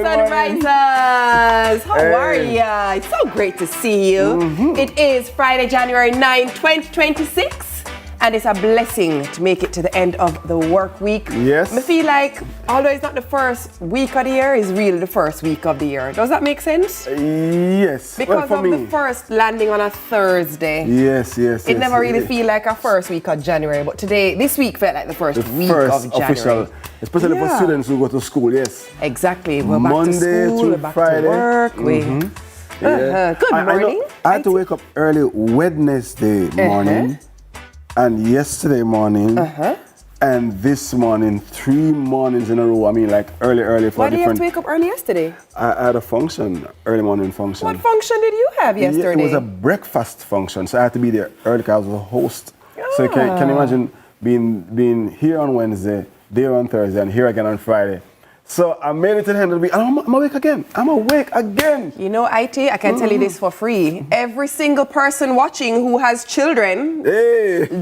Sunrisers! How are ya? It's so great to see you. It is Friday, January 9, 2026. And it's a blessing to make it to the end of the work week. Yes. I feel like, although it's not the first week of the year, it's really the first week of the year. Does that make sense? Yes. Because of the first landing on a Thursday. Yes. It never really feel like a first week of January, but this week felt like the first week of January. Official, especially for students who go to school, yes. Exactly. We're Monday back to school, to we're back Friday. to work. Good morning. I had to wake up early Wednesday morning. And yesterday morning, and this morning, 3 mornings in a row. I mean, like early for Why did you have to wake up early yesterday? I had a function, early morning function. What function did you have yesterday? It was a breakfast function, so I had to be there early because I was a host. So you can imagine being here on Wednesday, there on Thursday, and here again on Friday. So I made it to the end of the week, and I'm awake again. You know, IT, I can tell you this for free. Every single person watching who has children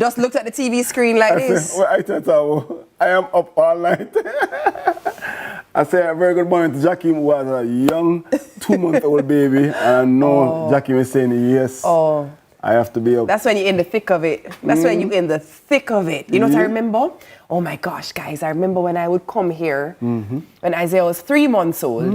just looked at the TV screen like this. I am up all night. I say a very good morning to Jackie, who was a young 2-month-old baby, and I know Jackie was saying yes. I have to be up. That's when you're in the thick of it. That's when you're in the thick of it. You know what I remember? Oh my gosh, guys, I remember when I would come here when Isaiah was 3 months old.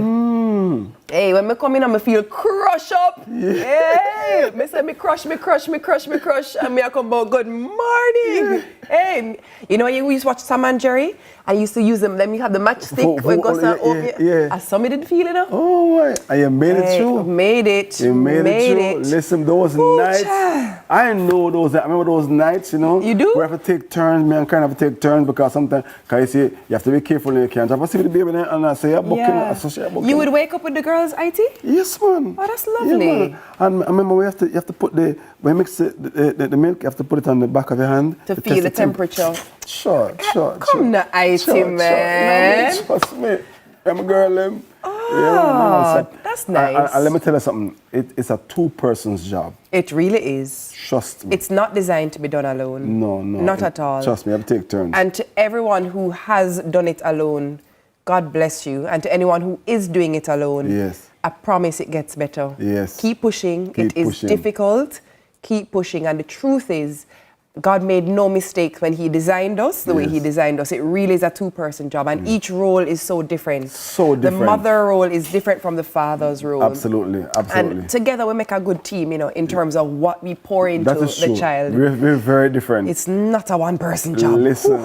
Hey, when I come in, I feel crush up. Hey, me say me crush. And me I come about good morning. Hey, you know when you used to watch Tom and Jerry? I used to use them, then you have the matchstick when it goes open. Some didn't feel it. Oh, you made it through. You made it. Listen, those nights. I know those. I remember those nights, you know. You do? We have to take turns. Me and Karen have to take turns because sometimes, because you see, you have to be careful and you can't. I see the baby and I say, You would wake up with the girls, IT? Yes, man. Oh, that's lovely. Yeah, and I remember you have to put when you mix the milk, you have to put it on the back of your hand. To feel the temperature. Sure. Come now, IT, man. Trust me. I'm a girl. That's nice. And let me tell you something. It's a 2-person's job. It really is. Trust me. It's not designed to be done alone. No. Not at all. Trust me, I have to take turns. And to everyone who has done it alone, God bless you. And to anyone who is doing it alone, I promise it gets better. Yes. Keep pushing. It is difficult. Keep pushing. And the truth is, God made no mistakes when He designed us the way He designed us. It really is a 2-person job, and each role is so different. The mother role is different from the father's role. Absolutely. And together we make a good team, you know, in terms of what we pour into the child. We're very different. It's not a 1-person job. Listen,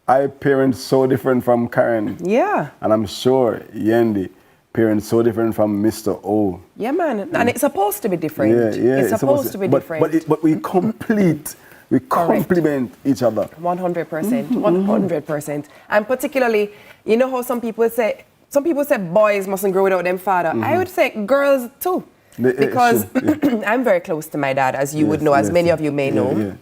I parent so different from Karen. Yeah. And I'm sure Yendi parents so different from Mr. O. Yeah, man. And it's supposed to be different. It's supposed to be different. But we complete. We complement each other. 100%. 100%. And particularly, you know how some people say boys mustn't grow without them father. I would say girls too. Because I'm very close to my dad, as you would know, as many of you may know.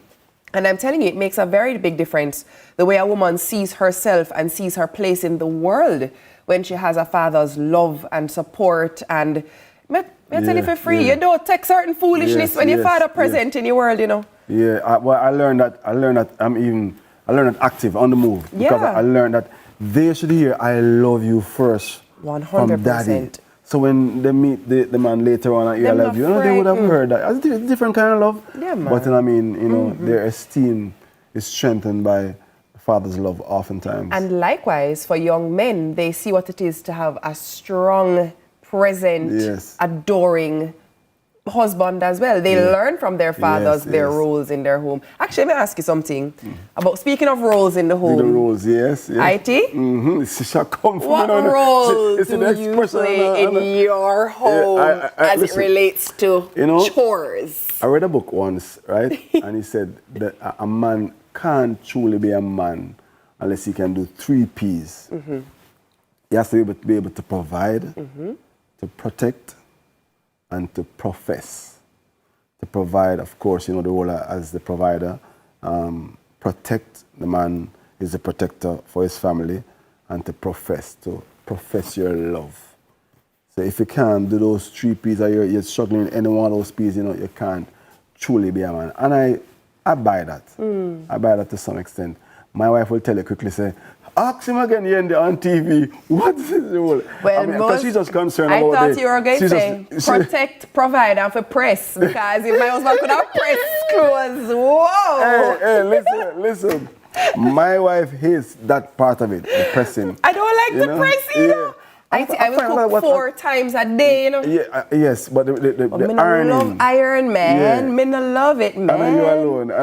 And I'm telling you, it makes a very big difference the way a woman sees herself and sees her place in the world when she has a father's love and support. And I tell you for free, you don't take certain foolishness when your father present in your world, you know. Yeah, I learned that I learned that active on the move because I learned that they should hear I love you first 100%. from daddy. So when they meet the man later on and hear I love you, they would have heard that. It's a different kind of love. Yeah, man. But I mean, you know, their esteem is strengthened by the father's love oftentimes. And likewise for young men, they see what it is to have a strong, present, adoring husband as well. They learn from their fathers their roles in their home. Actually, let me ask you something about speaking of roles in the home. The roles, yes. IT? What role do you play in your home as it relates to chores? I read a book once, right? And he said that a man can't truly be a man unless he can do 3 P's. He has to be able to provide, to protect, and to profess. To provide, of course, you know, the role as the provider. Protect, the man is a protector for his family. And to profess your love. So if you can't do those 3 P's or you're struggling in any one of those P's, you know, you can't truly be a man. And I buy that. I buy that to some extent. my wife will tell you quickly, say, ask him again, Yendi, on TV. What's his role? Well, I mean, because she's just concerned about I thought you were going to say, protect, provide, and for press. Because if my husband could have press clothes, whoa! Hey, listen. My wife hates that part of it, the pressing. I don't like the pressing, you know. I will cook 4 times a day, you know. Yeah, yes, but the ironing. I love iron, man. Yeah. Me no love it, man. I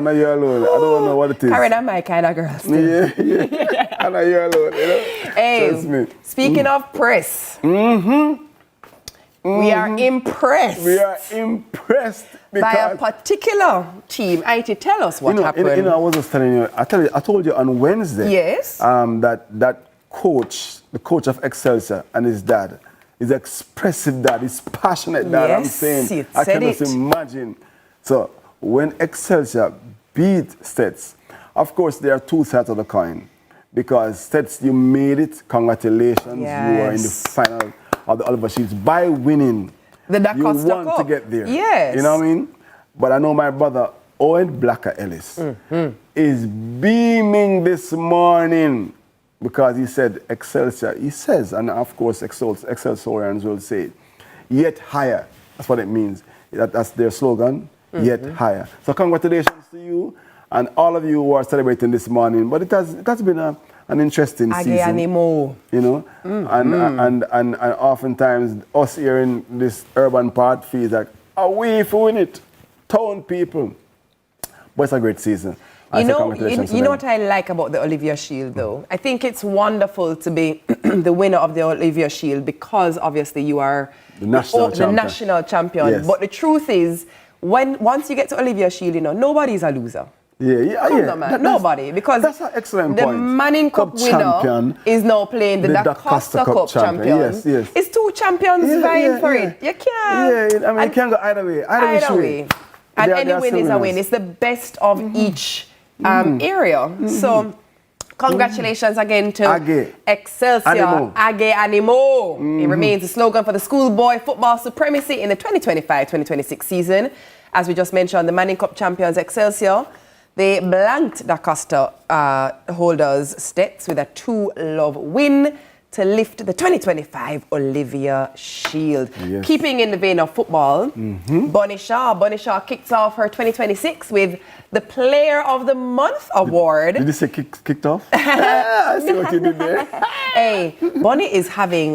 know you're alone. I don't know what it is. Karen, I'm my kind of girl still. Yeah. I know you're alone, you know. Hey, trust me. Speaking of press, we are impressed. We are impressed by a particular team. IT, tell us what happened. I was just telling you. I told you on Wednesday. Yes. That coach, the coach of Excelsior, and his dad, is expressive dad, he's passionate dad. Yes, I'm saying, I can just imagine. So when Excelsior beat Stets, of course there are 2 sides of the coin, because Stets, you made it. Congratulations, yes. You are in the final of the Oliver Shields by winning. The you want to get there. Yes. You know what I mean? But I know my brother Owen Blacker Ellis is beaming this morning. Because he said Excelsior, he says, and of course Excelsiorians will say it, yet higher. That's what it means. That's their slogan, yet higher. So congratulations to you and all of you who are celebrating this morning. But it has been an interesting season. Anymore. You know, and oftentimes us here in this urban part feels like, are we for win it? Town people. But it's a great season. You know what I like about the Olivier Shield, though? I think it's wonderful to be the winner of the Olivier Shield because, obviously, you are the national champion. Yes. But the truth is, once you get to Olivier Shield, you know, nobody's a loser. Nobody. Because that's an excellent the point. Manning Cup winner is now playing the Da Costa Cup champion. Yes. It's 2 champions vying for it. You can't. Yeah, I mean, you can't go either way. Either way. And any win is a win. It's the best of each area. So congratulations again to Excelsior. Age Animo. It remains the slogan for the schoolboy football supremacy in the 2025-2026 season. As we just mentioned, the Manning Cup champions Excelsior, they blanked Da Costa holders Stets with a 2-love win to lift the 2025 Olivier Shield. Yes. Keeping in the vein of football, Bonnie Shaw kicks off her 2026 with the Player of the Month award. Did you say kicked off? I see what you did there. Hey, Bonnie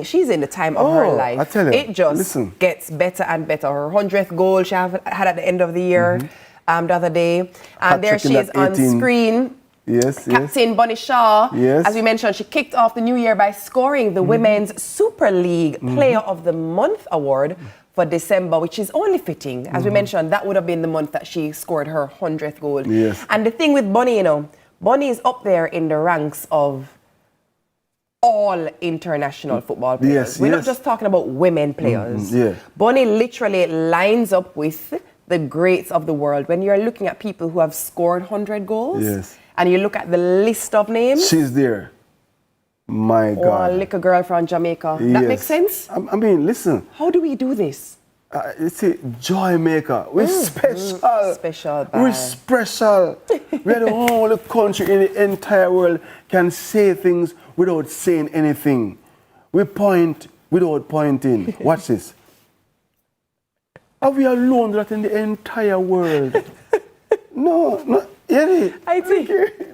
she's in the time of her life. I tell you, it just gets better and better. Her 100th goal she had at the end of the year, the other day. And there she is on screen. Yes, Captain Bonnie Shaw, as we mentioned, she kicked off the new year by scoring the Women's Super League Player of the Month award for December, which is only fitting. As we mentioned, that would have been the month that she scored her 100th goal. Yes. And the thing with Bonnie, you know, Bonnie is up there in the ranks of all international football players. We're not just talking about women players. Bonnie literally lines up with the greats of the world. When you're looking at people who have scored 100 goals, and you look at the list of names. She's there. My God. Or like a girl from Jamaica. That makes sense? I mean, listen. How do we do this? It's a joy maker. We're special. Special. We're special. We're the only country in the entire world can say things without saying anything. We point without pointing. Watch this. Are we alone that in the entire world? No. I think.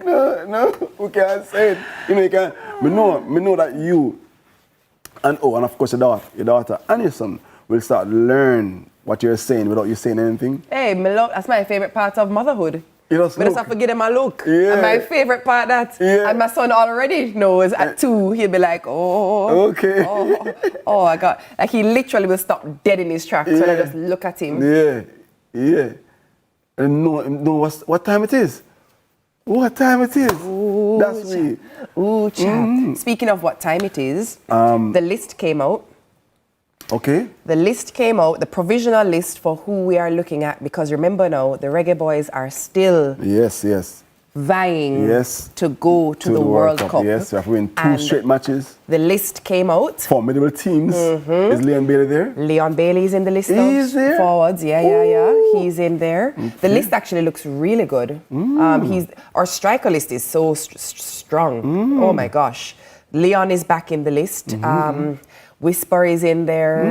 No, we can't say it. You know, you can't. We know that you, and of course your daughter and your son will start learn what you're saying without you saying anything. Hey, that's my favorite part of motherhood. We just have to give them a look. And my favorite part and my son already knows at 2, he'll be like, okay. Oh, I got, like he literally will stop dead in his tracks when I just look at him. Yeah. And know what time it is. What time it is. Ooh, that's me. Ooh, chat. Speaking of what time it is, the list came out. Okay. The list came out, the provisional list for who we are looking at, because remember now, the Reggae Boys are still vying yes. to go to the World Cup. Yes, we have to win 2 straight matches. The list came out. Formidable teams. Is Leon Bailey there? Leon Bailey is in the list. He's there? Forwards. Yeah. He's in there. Okay. The list actually looks really good. Our striker list is so strong. Oh my gosh. Leon is back in the list. Whisper is in there.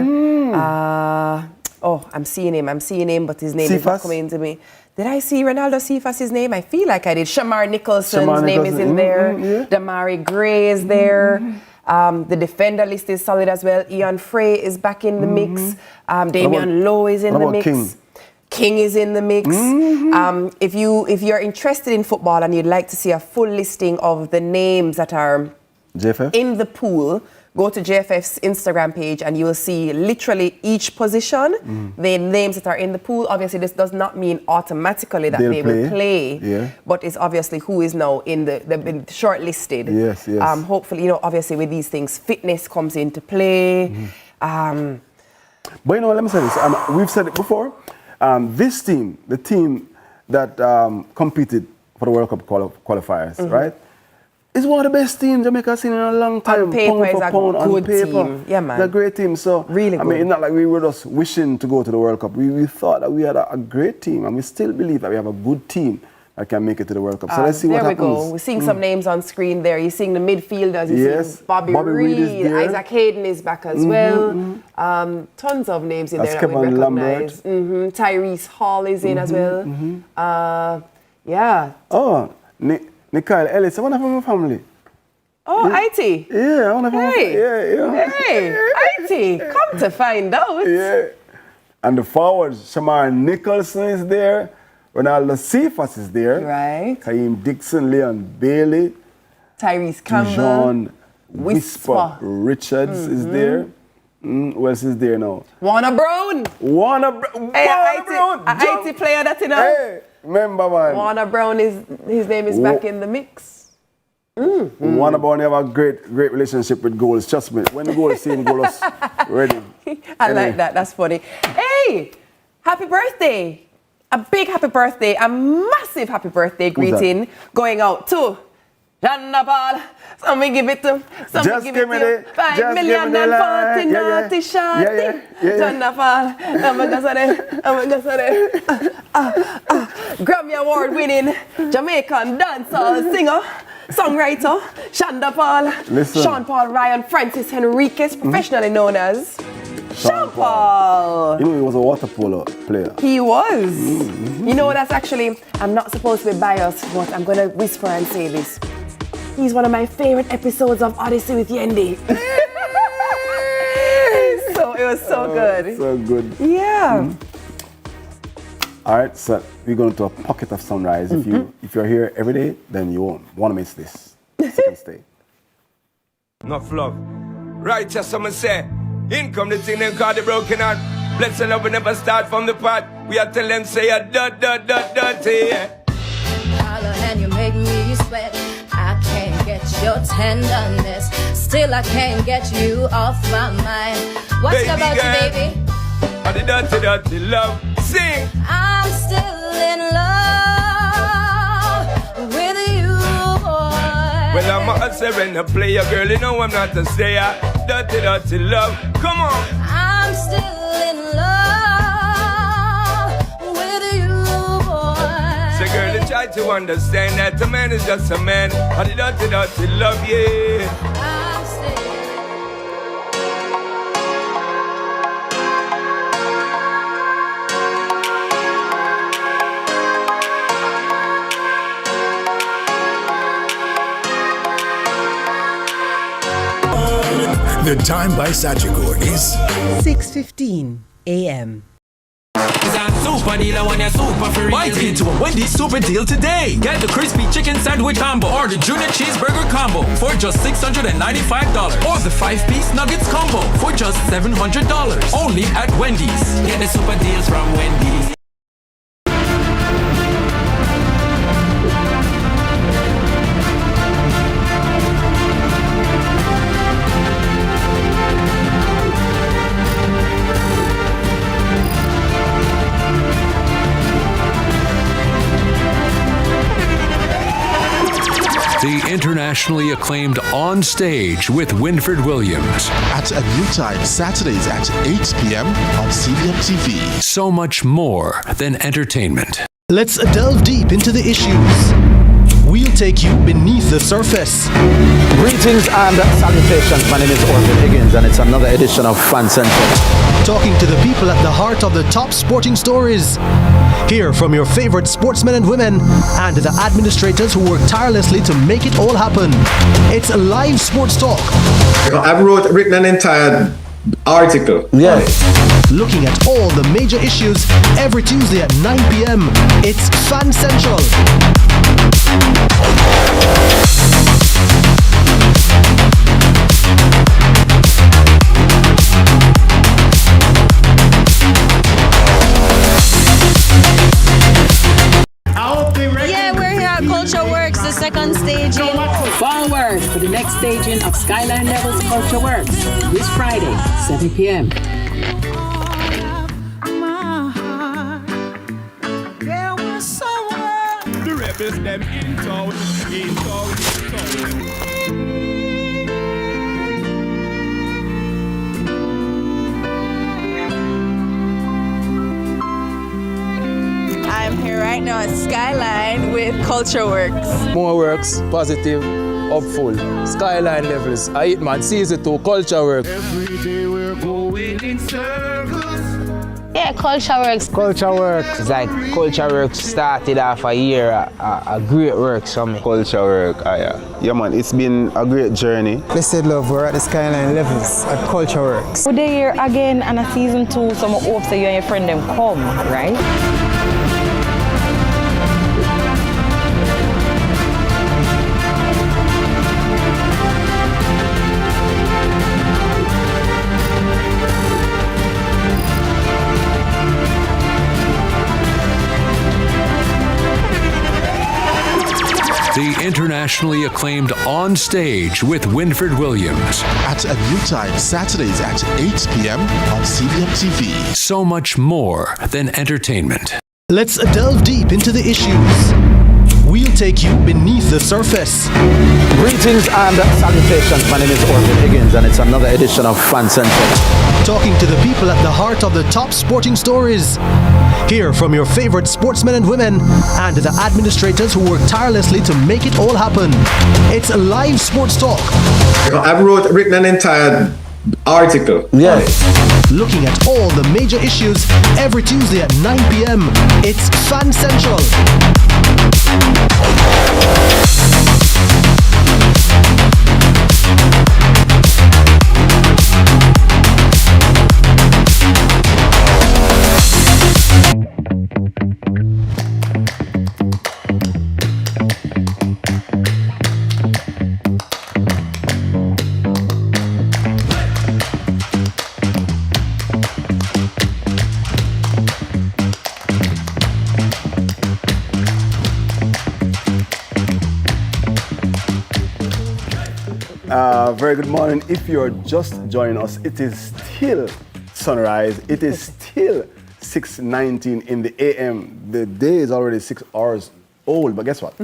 I'm seeing him, but his name is not coming to me. Did I see Ronaldo Cephas' name? I feel like I did. Shamar Nicholson's name is in there. Damari Gray is there. The defender list is solid as well. Ian Frey is back in the mix. Damian Lowe is in the mix. King is in the mix. If you're interested in football and you'd like to see a full listing of the names that are in the pool, go to JFF's Instagram page and you will see literally each position, the names that are in the pool. Obviously, this does not mean automatically that they will play, but it's obviously who is now in the shortlisted. Yes. Hopefully, obviously with these things, fitness comes into play. But let me say this. We've said it before. This team, the team that competed for the World Cup qualifiers, right? It's one of the best teams Jamaica has seen in a long time. On paper, it's a good team. Yeah, man. It's a great team. So, really good. I mean, it's not like we were just wishing to go to the World Cup. We thought that we had a great team, and we still believe that we have a good team that can make it to the World Cup. So let's see what happens. There we go. We're seeing some names on screen there. You're seeing the midfielders. You're seeing Bobby Reid. Isaac Hayden is back as well. Tons of names in there that we recognize. Tyrese Hall is in as well. Oh, Nicole Ellis, one of my family. Oh, IT. Yeah, one of my family. Hey, IT, come to find out. Yeah. And the forwards, Shamar Nicholson is there. Ronaldo Cephas is there. Right. Kaim Dixon, Leon Bailey. Tyrese Campbell. John Whisper Richards is there. Who else is there now? Warner Brown. Hey, Brown. IT player that you know. Hey, remember man. Warner Brown his name is back in the mix. Warner Brown have a great relationship with goals. Trust me. When the goals see him, goals ready. I like that. That's funny. Hey, happy birthday. A big happy birthday, a massive happy birthday greeting going out to Janda Paul. Some we give it to, some we give it to 5 million and 40 naughty shorty. Janda Paul, Grammy Award winning Jamaican dancehall singer, songwriter, Janda Paul, Sean Paul Ryan Francis Henriquez, professionally known as Sean Paul. You know he was a water polo player. He was. You know, that's actually, I'm not supposed to be biased, but I'm going to whisper and say this. He's one of my favorite episodes of Odyssey with Yendi. So it was so good. So good. Yeah. All right, so we're going to a pocket of sunrise. If you're here every day, then you won't want to miss this. Second stay. Enough love. Right, just someone say. In come the thing them call the broken heart. Blessed love will never start from the pot. We are tell them say a dirty. Holler and you make me sweat. I can't get your tenderness. Still I can't get you off my mind. What's Baby about girl. you, baby? All the dirty love. Sing. I'm still in love with you, boy. Well, I'm a surrender player, girl. You know I'm not a stayer. Dirty love. Come on. I'm still in love with you, boy. So, girl, you try to understand that a man is just a man. All the dirty love, yeah. I'm still. The time by Sagicor is 6:15 a.m. Super deal, when you're super free. Bite into a Wendy's super deal today. Get the crispy chicken sandwich combo or the junior cheeseburger combo for just $695, or the 5-piece nuggets combo for just $700. Only at Wendy's. Get the super deals from Wendy's. The internationally acclaimed On Stage with Winford Williams. At a new time, Saturdays at 8 p.m. on CVMTV. So much more than entertainment. Let's delve deep into the issues. We'll take you beneath the surface. Greetings and salutations. My name is Orville Higgins, and it's another edition of Fan Central. Talking to the people at the heart of the top sporting stories. Hear from your favorite sportsmen and women and the administrators who work tirelessly to make it all happen. It's live sports talk. I've written an entire article. Yes. Looking at all the major issues every Tuesday at 9 p.m. It's Fan Central. Yeah, we're here at Culture Works, the second staging. Forward for the next staging of Skyline Levels Culture Works this Friday, 7 p.m. The rebels them in town, in town, in town. I'm here right now at Skyline with Culture Works. More works, positive, hopeful. Skyline Levels, I hit man, season 2, Culture Works. Every day we're going in circles. Yeah, Culture Works. Culture Works. It's like Culture Works started off a year, a great work for me. Culture work, yeah man, it's been a great journey. Blessed love, we're at the Skyline Levels at Culture Works. We're here again on a season 2, so I hope that you and your friend them come, right? The internationally acclaimed On Stage with Winford Williams. At a new time, Saturdays at 8 p.m. on CVMTV. So much more than entertainment. Let's delve deep into the issues. We'll take you beneath the surface. Greetings and salutations. My name is Orville Higgins, and it's another edition of Fan Central. Talking to the people at the heart of the top sporting stories. Hear from your favorite sportsmen and women and the administrators who work tirelessly to make it all happen. It's live sports talk. I've written an entire article. Yes. Looking at all the major issues every Tuesday at 9 p.m. It's Fan Central. Very good morning. If you're just joining us, it is still sunrise. It is still 6:19 in the a.m. The day is already 6 hours old, but guess what?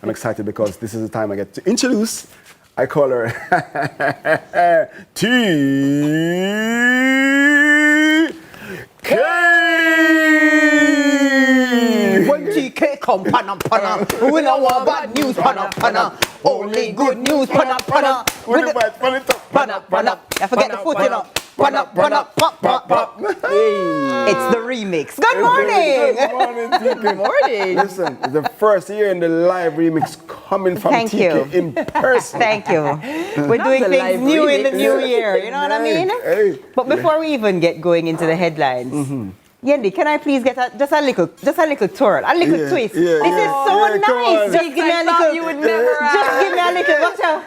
I'm excited because this is the time I get to introduce. I call her TK. When TK come, pana, we don't want bad news, pana. Only good news, pana. With the vibes, pana. I forget the foot, you know. Pana, pop. It's the remix. Good morning. Good morning, TK. Good morning. Listen, it's the first year in the live remix coming from Thank TK you. in person. Thank you. We're doing the things live new in the remix. new year, you know what I mean? Hey. But before we even get going into the headlines, Yendi, can I please get just a little twirl, a little twist? This is so nice. Just give me a little. You would never. Just give me a little. Watch out.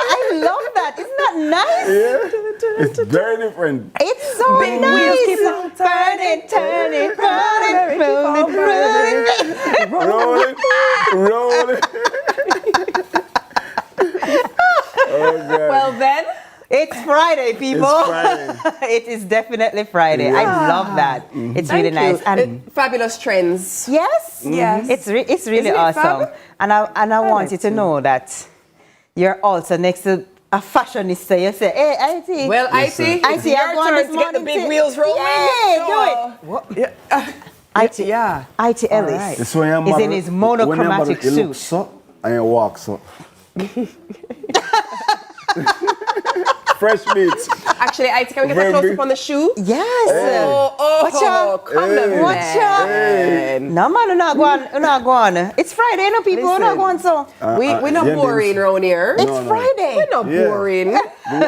I love that. Isn't that nice? Yeah. It's very different. It's so Big nice. wheels keep on turning. Rolling. Oh, God. Well then, It's Friday, people. It's Friday. It is definitely Friday. Yeah. I love that. It's really nice. And fabulous trends. yes, Yes. it's really Isn't it awesome. fab? And I want you to know that you're also next to a fashionista. You say, hey, IT. Well, IT, it's your turn to get the big wheels rolling. Yeah, do it. IT, IT Ellis right. This way I'm is in his monochromatic you suit. look so and you walk so. Fresh meat. Actually, IT, can we get a close up on the shoe? Yes. Watch out. Come on, Watch out. No, man, you're not going. It's Friday, no people. We're not going so. We're not boring around here. It's Friday. We're not boring.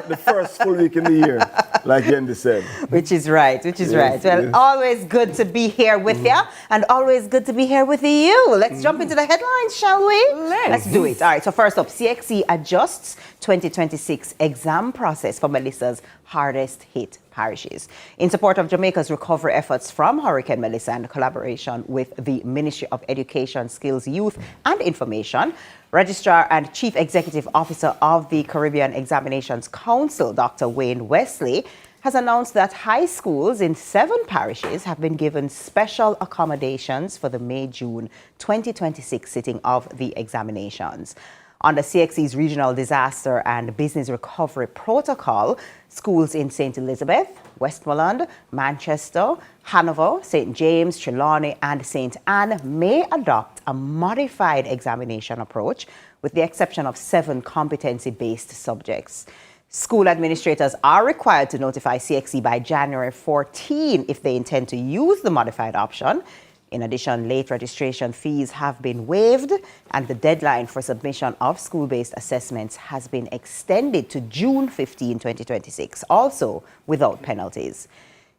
The first full week in the year, like Yendi said. Which is right. Well, always good to be here with you, and always good to be here with you. Let's jump into the headlines, shall we? Let's do it. All right, so first up, CXC adjusts 2026 exam process for Melissa's hardest hit parishes. In support of Jamaica's recovery efforts from Hurricane Melissa and collaboration with the Ministry of Education, Skills, Youth and Information, Registrar and Chief Executive Officer of the Caribbean Examinations Council, Dr. Wayne Wesley, has announced that high schools in 7 parishes have been given special accommodations for the May-June 2026 sitting of the examinations. Under CXC's Regional Disaster and Business Recovery Protocol, schools in St. Elizabeth, Westmoreland, Manchester, Hanover, St. James, Trelawney, and St. Anne may adopt a modified examination approach, with the exception of 7 competency-based subjects. School administrators are required to notify CXC by January 14 if they intend to use the modified option. In addition, late registration fees have been waived, and the deadline for submission of school-based assessments has been extended to June 15, 2026, also without penalties.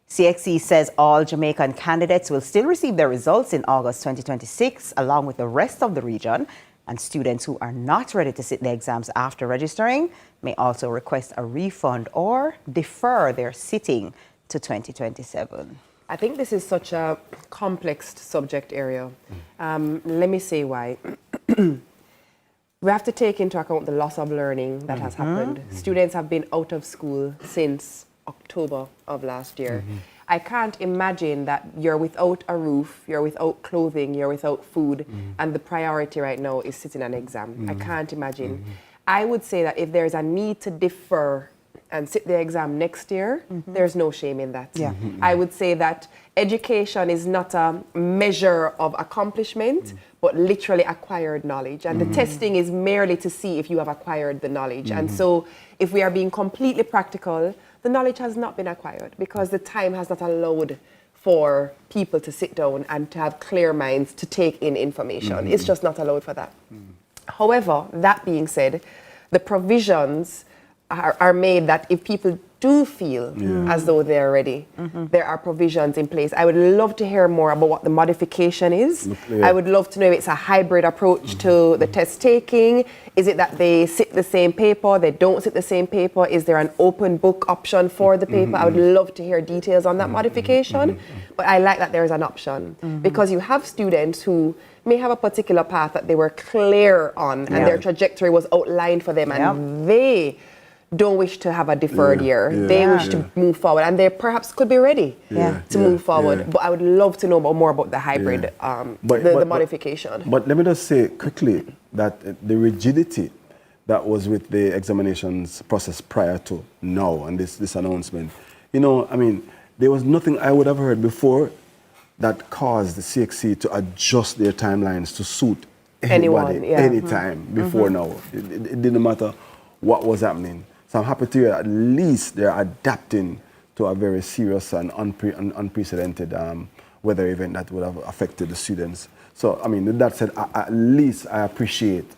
CXC says all Jamaican candidates will still receive their results in August 2026, along with the rest of the region, and students who are not ready to sit the exams after registering may also request a refund or defer their sitting to 2027. I think this is such a complex subject area. Let me say why. We have to take into account the loss of learning that has happened. Students have been out of school since October of last year. I can't imagine that you're without a roof, you're without clothing, you're without food, and the priority right now is sitting an exam. I can't imagine. I would say that if there's a need to defer and sit the exam next year, there's no shame in that. I would say that education is not a measure of accomplishment, but literally acquired knowledge. And the testing is merely to see if you have acquired the knowledge. And so if we are being completely practical, the knowledge has not been acquired because the time has not allowed for people to sit down and to have clear minds to take in information. It's just not allowed for that. However, that being said, the provisions are made that if people do feel as though they're ready, there are provisions in place. I would love to hear more about what the modification is. I would love to know if it's a hybrid approach to the test taking. Is it that they sit the same paper, they don't sit the same paper? Is there an open book option for the paper? I would love to hear details on that modification. But I like that there is an option because you have students who may have a particular path that they were clear on and their trajectory was outlined for them and they don't wish to have a deferred year. They wish to move forward and they perhaps could be ready to move forward. But I would love to know more about the hybrid, the modification. But let me just say quickly that the rigidity that was with the examinations process prior to now and this announcement, you know, I mean, there was nothing I would have heard before that caused the CXC to adjust their timelines to suit anybody, anytime before now. It didn't matter what was happening. So I'm happy to hear at least they're adapting to a very serious and unprecedented weather event that would have affected the students. So, I mean, with that said, at least I appreciate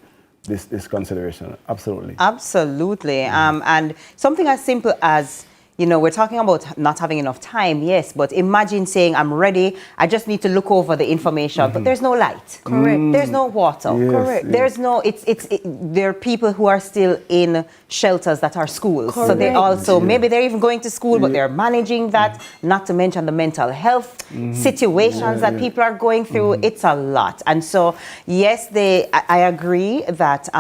this consideration. Absolutely. Absolutely. And something as simple as, you know, we're talking about not having enough time, yes, but imagine saying, I'm ready, I just need to look over the information, but there's no light. Correct. There's no water. Correct. There's no, there are people who are still in shelters that are schools. Correct. So they also, maybe they're even going to school, but they're managing that, not to mention the mental health situations that people are going through. It's a lot. And so, yes, I agree that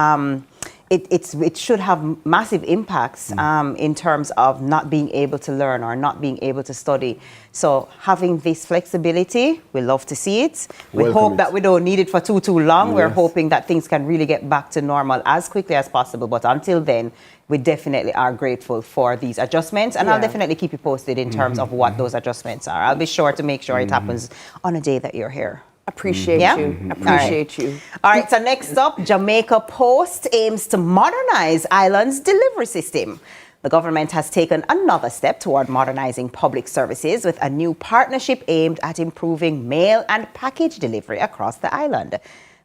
it should have massive impacts in terms of not being able to learn or not being able to study. So having this flexibility, we love to see it. We hope that we don't need it for too long. Yes. We're hoping that things can really get back to normal as quickly as possible. But until then, we definitely are grateful for these adjustments. And I'll definitely keep you posted in terms of what those adjustments are. I'll be sure to make sure it happens on a day that you're here. Appreciate you. Appreciate you. All right, so next up, Jamaica Post aims to modernize island's delivery system. The government has taken another step toward modernizing public services with a new partnership aimed at improving mail and package delivery across the island.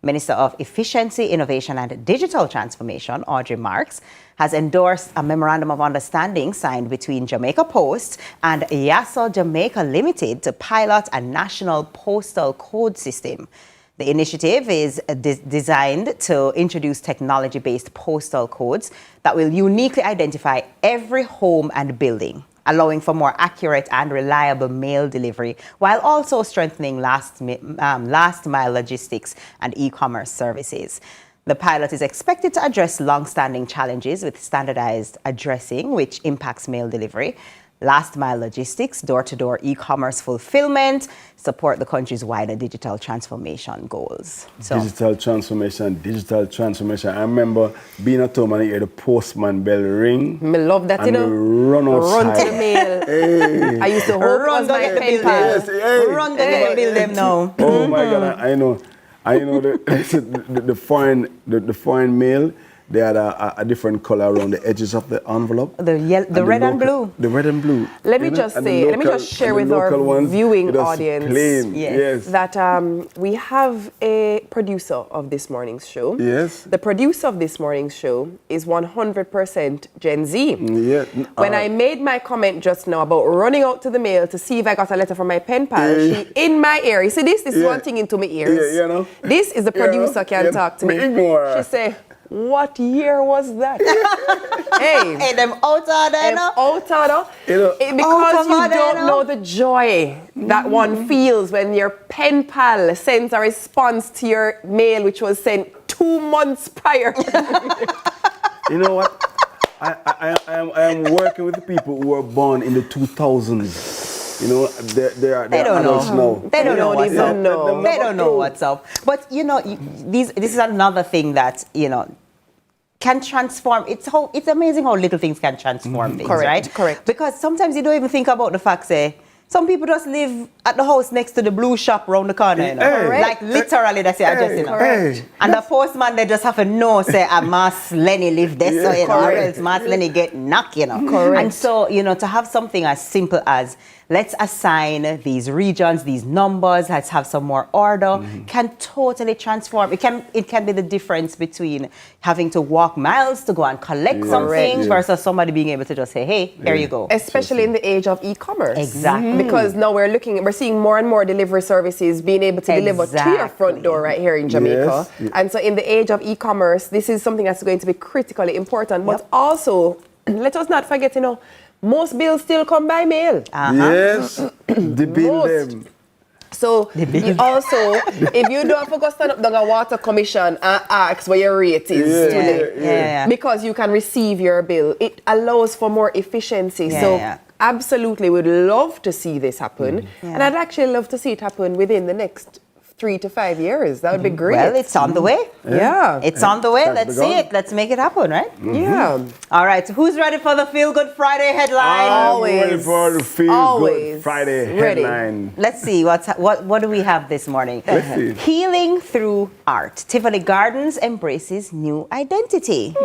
Minister of Efficiency, Innovation and Digital Transformation, Audrey Marks, has endorsed a memorandum of understanding signed between Jamaica Post and Yasso Jamaica Limited to pilot a national postal code system. The initiative is designed to introduce technology-based postal codes that will uniquely identify every home and building, allowing for more accurate and reliable mail delivery, while also strengthening last-mile logistics and e-commerce services. The pilot is expected to address long-standing challenges with standardized addressing, which impacts mail delivery, last-mile logistics, door-to-door e-commerce fulfillment, support the country's wider digital transformation goals. Digital transformation. I remember being at home and I hear the postman bell ring. I love that, and run outside. Run to the mail. Hey. I used to run to the pen pal. Run to the bill them now. Oh my God, I know the foreign mail. They had a different color around the edges of the envelope. The red and blue. The red and blue. Let me just share with our viewing audience that we have a producer of this morning's show. Yes. The producer of this morning's show is 100% Gen Z. Yeah. When I made my comment just now about running out to the mail to see if I got a letter from my pen pal, she in my ear. You see this? This is one thing into my ears. Yeah, you know. This is the producer can talk to me. She say, what year was that? Hey, them out of there, because you don't know the joy that one feels when your pen pal sends a response to your mail which was sent 2 months prior. You know what? I am working with the people who were born in the 2000s. You know, they don't know. They don't know what's up. They don't know what's up. But you know, this is another thing that can transform. It's amazing how little things can transform things, right? Correct. Because sometimes you don't even think about the fact that some people just live at the house next to the blue shop around the corner, you know? Like literally that's your address, you know. And the postman, they just have to know, say, Mas Lenny live there, so, you know, or else Mas Lenny get knocked, you know. Correct. And so, you know, to have something as simple as let's assign these regions, these numbers, let's have some more order, can totally transform. It can be the difference between having to walk miles to go and collect something versus somebody being able to just say, hey, here you go. Especially in the age of e-commerce. Exactly. Because now we're seeing more and more delivery services being able to deliver to your front door right here in Jamaica. Yes. And so in the age of e-commerce, this is something that's going to be critically important. But also, let us not forget, you know, most bills still come by mail. Yes, the bill them. So you also, if you don't forget to stand up down a water commission and ask what your rate is today, because you can receive your bill, it allows for more efficiency. Absolutely, we'd love to see this happen, and I'd actually love to see it happen within the next 3 to 5 years. That would be great. Well, it's on the way. It's on the way. Let's see it. Let's make it happen, right? Yeah. All right. So who's ready for the Feel Good Friday headline? Always. I'm ready for the Feel Good Friday headline. Let's see what do we have this morning. Let's see. Healing through art. Tivoli Gardens embraces new identity.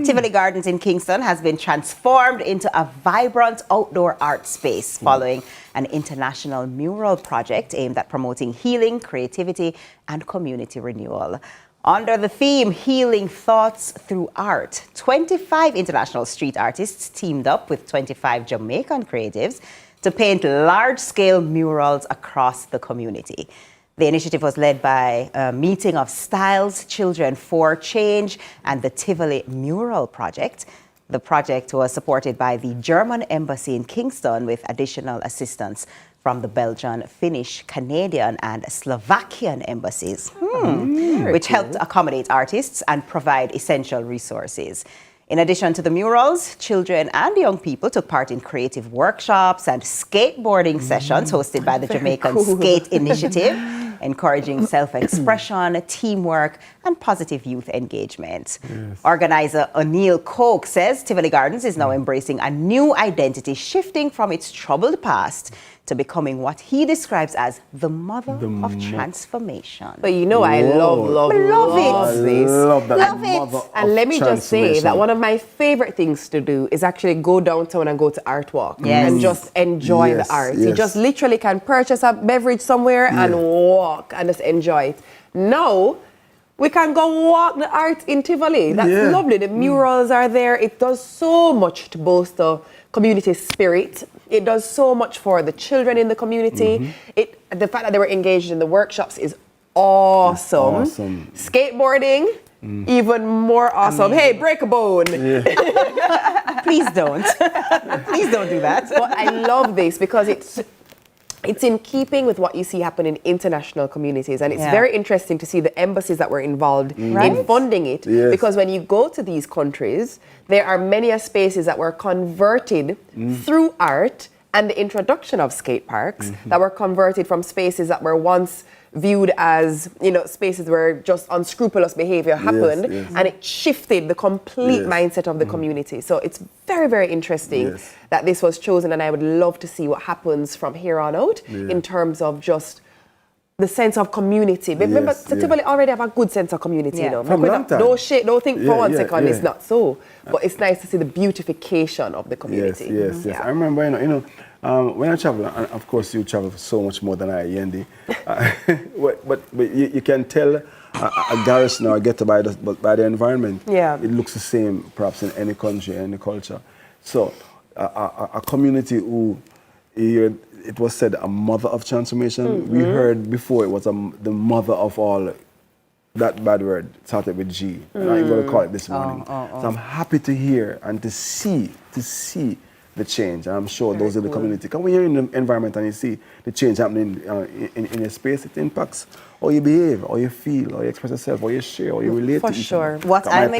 Tivoli Gardens in Kingston has been transformed into a vibrant outdoor art space following an international mural project aimed at promoting healing, creativity, and community renewal. Under the theme, Healing Thoughts Through Art, 25 international street artists teamed up with 25 Jamaican creatives to paint large-scale murals across the community. The initiative was led by a meeting of Styles Children for Change and the Tivoli Mural Project. The project was supported by the German Embassy in Kingston with additional assistance from the Belgian, Finnish, Canadian, and Slovakian embassies, which helped accommodate artists and provide essential resources. In addition to the murals, children and young people took part in creative workshops and skateboarding sessions hosted by the Jamaican Skate Initiative, encouraging self-expression, teamwork, and positive youth engagement. Yes. Organizer O'Neill Coke says Tivoli Gardens is now embracing a new identity, shifting from its troubled past to becoming what he describes as the mother of transformation. But you know, I love it. Love it. And let me just say that one of my favorite things to do is actually go downtown and go to Art Walk and just enjoy the art. You just literally can purchase a beverage somewhere and walk and just enjoy it. Now, we can go walk the art in Tivoli. That's lovely. The murals are there. It does so much to bolster community spirit. It does so much for the children in the community. The fact that they were engaged in the workshops is awesome. Skateboarding, even more awesome. Hey, break a bone. Please don't. Please don't do that. But I love this because it's in keeping with what you see happen in international communities. And it's very interesting to see the embassies that were involved in funding it. Because when you go to these countries, there are many spaces that were converted through art and the introduction of skate parks that were converted from spaces that were once viewed as, spaces where just unscrupulous behavior happened, and it shifted the complete mindset of the community. So it's very, very interesting that this was chosen, and I would love to see what happens from here on out in terms of just the sense of community. Remember, Tivoli already have a good sense of community, From long time. Don't think for 1 second it's not so. But it's nice to see the beautification of the community. Yes. I remember, when I travel, and of course you travel so much more than I, Yendi, but you can tell a garrison or a ghetto by the environment. It looks the same perhaps in any country, any culture. So a community who, it was said, a mother of transformation. We heard before it was the mother of all. That bad word started with G. And I'm going to call it this morning. So I'm happy to hear and to see the change. And I'm sure those in the community. Because when you're in the environment and you see the change happening in your space, it impacts how you behave, how you feel, how you express yourself, how you share, how you relate to each other. What I'm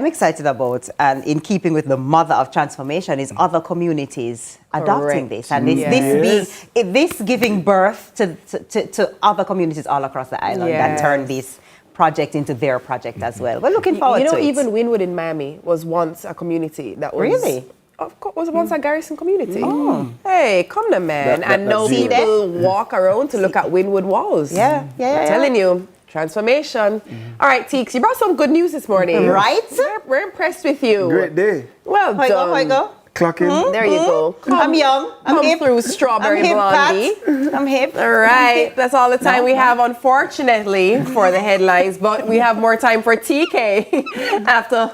excited about, and in keeping with the mother of transformation, is other communities adopting this, and this giving birth to other communities all across the island that turn this project into their project as well. We're looking forward to it. Even Wynwood in Miami was once a community that was... Really? Of course, was once a garrison community. Hey, come on, man. And now people walk around to look at Wynwood walls. I'm telling you, transformation. All right, Teeks, you brought some good news this morning. Right? We're impressed with you. Great day. Well done. How you go? Clocking. There you go. I'm young. I'm Come hip. through Strawberry Blondie. I'm hip. All right. That's all the time we have, unfortunately, for the headlines. But we have more time for TK after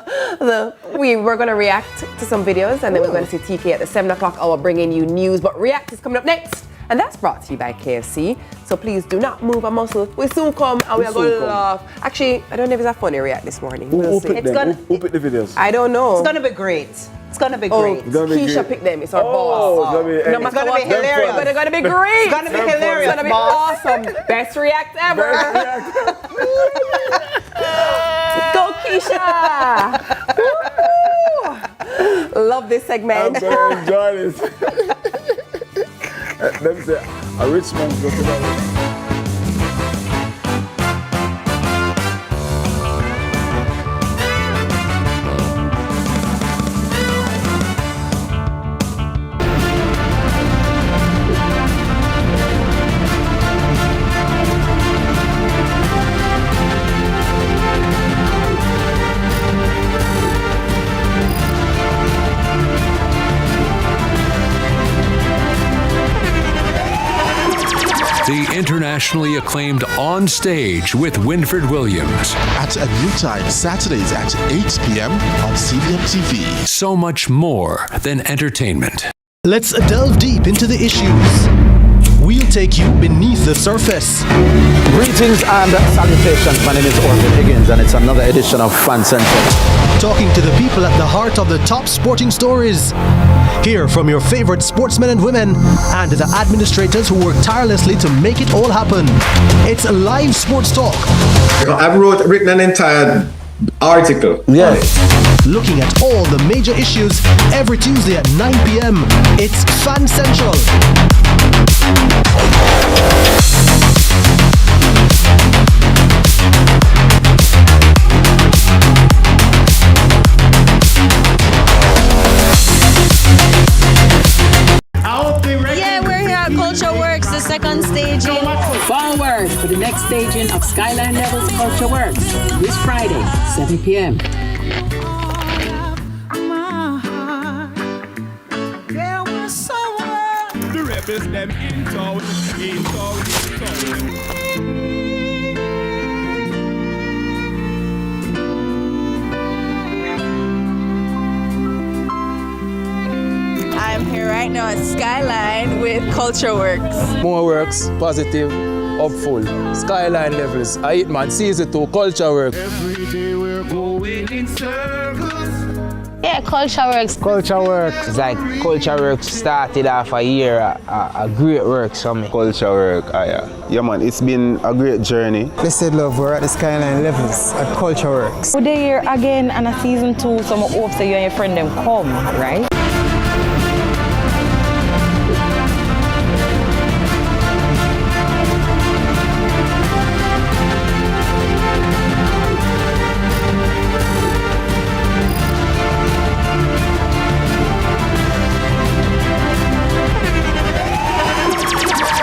we're going to react to some videos, and then we're going to see TK at the 7 o'clock hour bringing you news. But React is coming up next. And that's brought to you by KFC. So please do not move a muscle. We soon come and we are going to laugh. Actually, I don't know if it's a funny React this morning. Who picked the videos? I don't know. It's going to be great. It's going to be great. Keisha picked them. It's our boss. It's going to be hilarious. It's going to be great. It's going to be hilarious. It's going to be awesome. Best React ever. Go, Keisha. Love this segment. I'm going to enjoy this. Them say, a rich man's go to that. The internationally acclaimed On Stage with Winfred Williams. At a new time, Saturdays at 8 p.m. on CVMTV. So much more than entertainment. Let's delve deep into the issues. we'll take you beneath the surface. Greetings and salutations. My name is Orville Higgins, and it's another edition of Fan Central. Talking to the people at the heart of the top sporting stories. Hear from your favorite sportsmen and women and the administrators who work tirelessly to make it all happen. It's live sports talk. I've written an entire article. Yes. Looking at all the major issues every Tuesday at 9 p.m. It's Fan Central. Yeah, we're here at Culture Works, the second staging. Forward for the next staging of Skyline Levels Culture Works this Friday, 7 p.m. The rebels them in town. I'm here right now at Skyline with Culture Works. More works, positive, hopeful. Skyline levels. I hit man, season 2, Culture Works. Every day we're going in circles. Yeah, Culture Works. Culture Works. It's like Culture Works started off a year, a great work for me. Culture Work, yeah man, it's been a great journey. Blessed love, we're at the Skyline Levels at Culture Works. We're here again and a season 2, so I hope that you and your friend them come, right?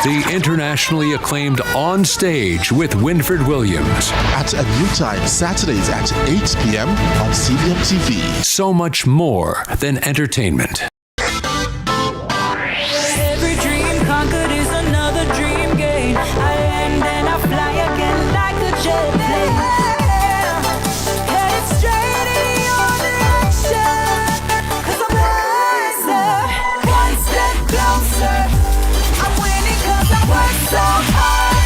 The internationally acclaimed On Stage with Winfred Williams. At a new time, Saturdays at 8 p.m. on CVMTV. So much more than entertainment. Every dream conquered is another dream gained. I land and I fly again like a jet plane. Head straight in your direction, 'cause I'm wiser, one step closer. I'm winning 'cause I work so hard.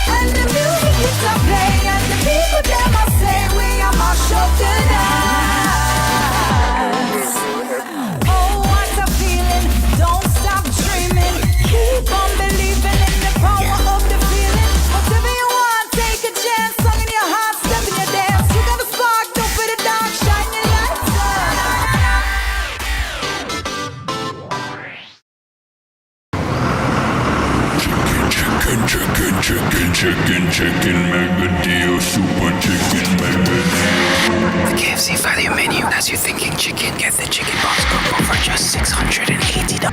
And the music keeps on playing, and the people them I say we are my show tonight. Oh, what a feeling! Don't stop dreaming. Keep on believing in the power of the feeling. Whatever you want, take a chance. Song in your heart, step in your dance. You got a spark, don't put it down. Shine your lights Chicken, mega deal, super chicken, mega deal. The KFC value menu has you thinking chicken. Get the chicken box combo for just $680.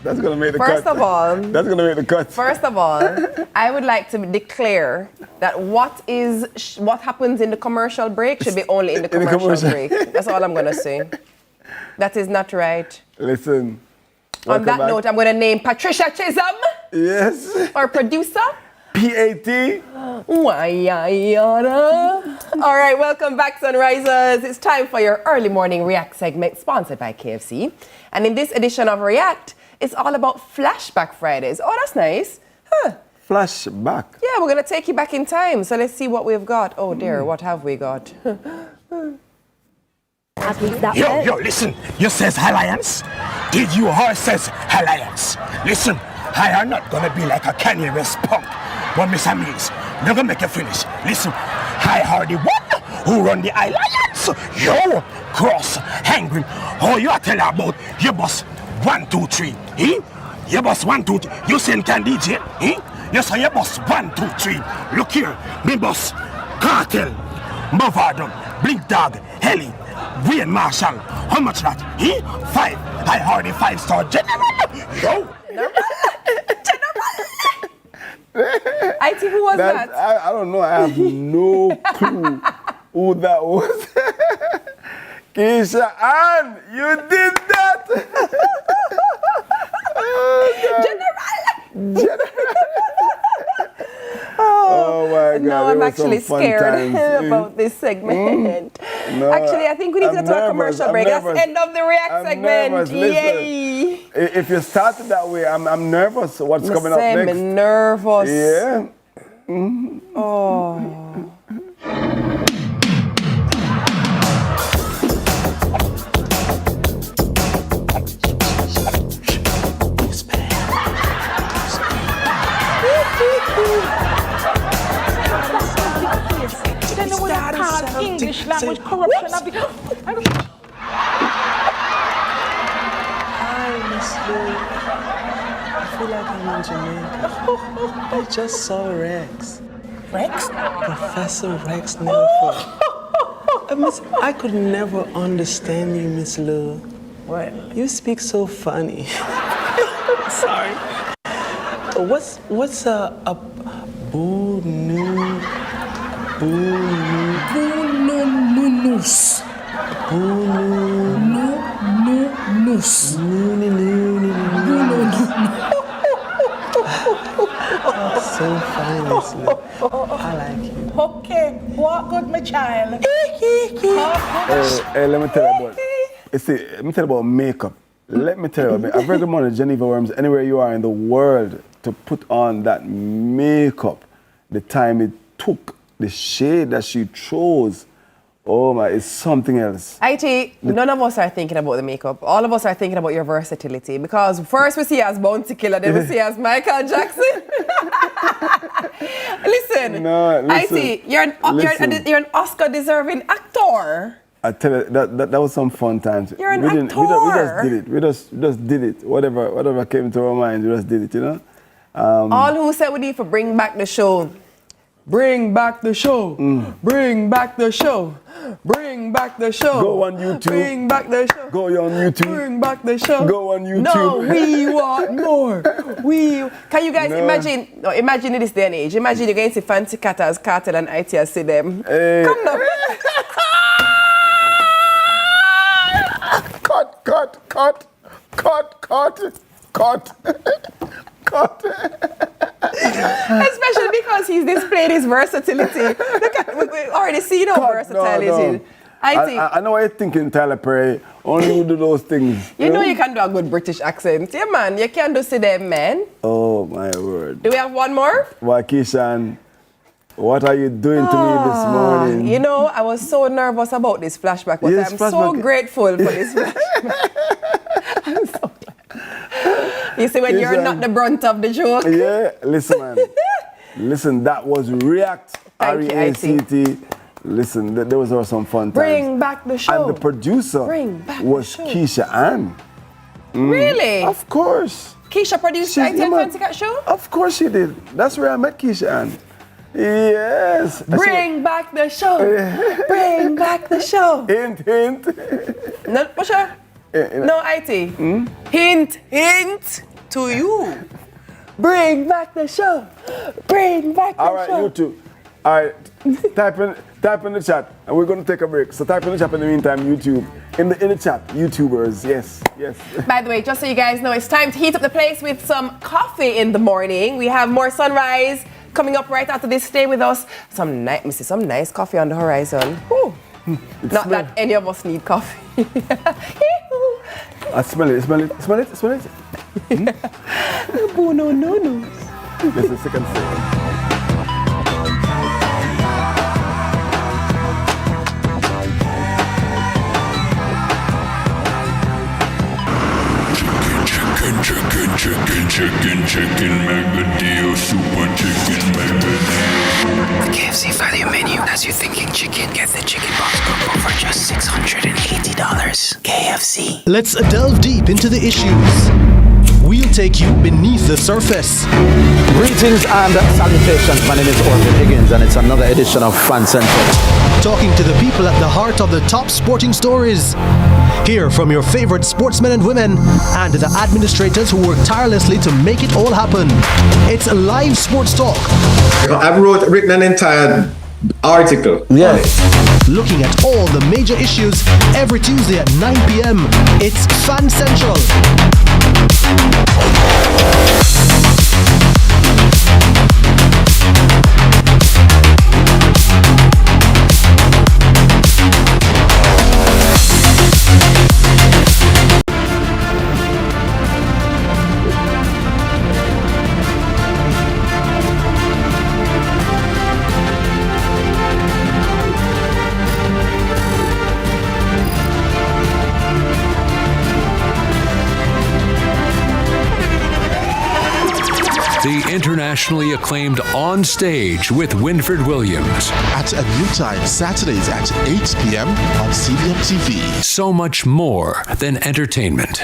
That's gonna make the First cut. of all, That's gonna make the cut. First of all, I would like to declare that what happens in the commercial break should be only in the commercial break. That's all I'm gonna say. That is not right. Listen. On that note, I'm gonna name Patricia Chisholm. Yes. Our producer. PAT. All right, welcome back, Sunrisers. It's time for your early morning React segment sponsored by KFC. And in this edition of React, it's all about Flashback Fridays. Oh, that's nice. Huh. Flashback. Yeah, we're going to take you back in time. So let's see what we've got. Oh, dear, what have we got? Yo, listen. You says alliance? Did you or says alliance? Listen, I am not going to be like a Kanye West punk. But Mr. Mills, I'm going to make you finish. Listen, I heard the one who run the alliance. Yo, cross, angry. Oh, you are telling about your boss 1, 2, 3. Eh? Your boss 1, 2, 3. You saying can DJ? Eh? You say your boss 1, 2, 3. Look here, me boss, Cartel, Movardon, Blink Dog, Helly, Wayne Marshall. How much that? Eh? 5. I heard the 5-star general. Yo. I think who was that? I don't know. I have no clue who that was. Keisha Ann, you did that. Oh my God. No, I'm actually scared about this segment. No, actually, I think we need to go to a commercial break. That's the end of the React segment. Yay! If you started that way, I'm nervous. What's coming up next? I'm nervous. Yeah. Oh. English language corruption. Hi, Miss Lou. I feel like I'm in Jamaica. I just saw Rex. Rex? Professor Rex Nelford. I could never understand you, Miss Lou. What? You speak so funny. Sorry. What's a boo noo? Boo-no-no-noose. Boo-no-no-noose. So fine, Miss Lou. I like you. Okay, walk good, my child. Hey, let me tell you about. Let me tell you about makeup. Let me tell you about. I've recommended Geneva Worms anywhere you are in the world to put on that makeup. The time it took, the shade that she chose. Oh my, it's something else. IT, none of us are thinking about the makeup. All of us are thinking about your versatility. Because first we see you as Bounty Killer, then we see you as Michael Jackson. Listen, IT, you're an Oscar-deserving actor. I tell you, that was some fun times. You're an actor. We just did it. Whatever came to our minds, we just did it, you know? All who said we need to bring back the show. Bring back the show. Bring back the show. Bring back the show. Go on YouTube. Bring back the show. Go on YouTube. Bring back the show. Go on YouTube. No, we want more. Can you guys imagine? No, imagine in this day and age. Imagine you're going to see Fancy Catters, Cartel, and ITS see them. Hey. Come now. Cut. Especially because he's displayed his versatility. Look at, we already see how versatile he is. I know what you're thinking, Tyler Perry. Only you do those things. You know you can do a good British accent. Yeah, man. You can do see them, man. Oh, my word. Do we have one more? Wakishan, what are you doing to me this morning? You know, I was so nervous about this flashback, but I'm so grateful for this flashback. I'm so glad. You see, when you're not the brunt of the joke. Yeah, listen, man. Listen, that was React. R-E-A-C-T. Listen, there was also some fun times. Bring back the show. And the producer was Keisha Ann. Really? Of course. Keisha produced the IT and Fancy Cat show? Of course she did. That's where I met Keisha Ann. Yes. Bring back the show. Bring back the show. Hint. No, for sure. No, IT. Hint to you. Bring back the show. Bring back the show. All right, you two. All right, type in the chat, and we're going to take a break. So type in the chat in the meantime, YouTube. In the chat, YouTubers, yes. By the way, just so you guys know, it's time to heat up the place with some coffee in the morning. We have more sunrise coming up right after this. Stay with us. Some nice coffee on the horizon. Not that any of us need coffee. I smell it. No. This is the second thing. Chicken, mega deal, super chicken, mega deal. The KFC value menu has you thinking chicken. Get the chicken box combo for just $680. KFC. Let's delve deep into the issues. We'll take you beneath the surface. Greetings and salutations. My name is Orville Higgins, and it's another edition of Fan Central. Talking to the people at the heart of the top sporting stories. Hear from your favorite sportsmen and women and the administrators who work tirelessly to make it all happen. It's live sports talk. I've written an entire article. Yes. Looking at all the major issues every Tuesday at 9 p.m. It's Fan Central. The internationally acclaimed On Stage with Winfred Williams. At a new time, Saturdays at 8 p.m. on CVMTV. So much more than entertainment.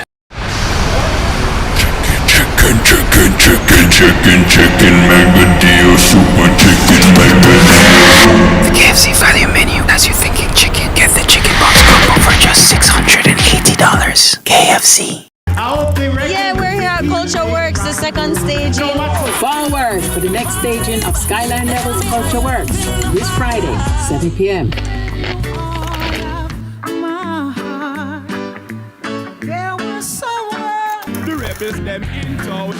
Chicken, mega deal, super chicken, mega deal. The KFC value menu has you thinking chicken. Get the chicken box combo for just $680. KFC. Yeah, we're here at Culture Works, the second staging. Forward for the next staging of Skyline Levels Culture Works this Friday, 7 p.m. The rebels them in town.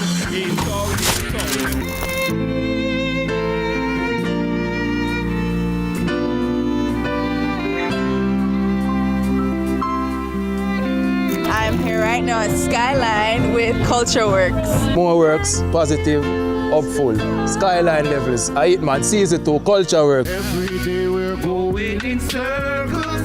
I'm here right now at Skyline with Culture Works. More works, positive, hopeful. Skyline levels. I hit man, season 2, Culture Works. Every day we're going in circles.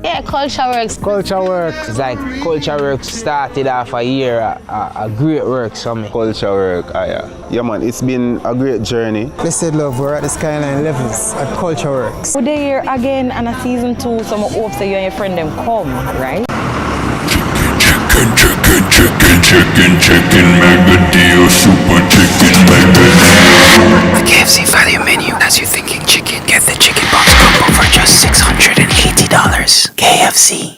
Yeah, Culture Works. Culture Works. It's like Culture Works started off a year, a great work for me. Culture work, yeah man, it's been a great journey. Blessed love, we're at the Skyline Levels at Culture Works. We're here again on a season 2, so I hope that you and your friend them come, right? Chicken, mega deal, super chicken, mega deal. The KFC value menu has you thinking chicken. Get the chicken box combo for just $680. KFC.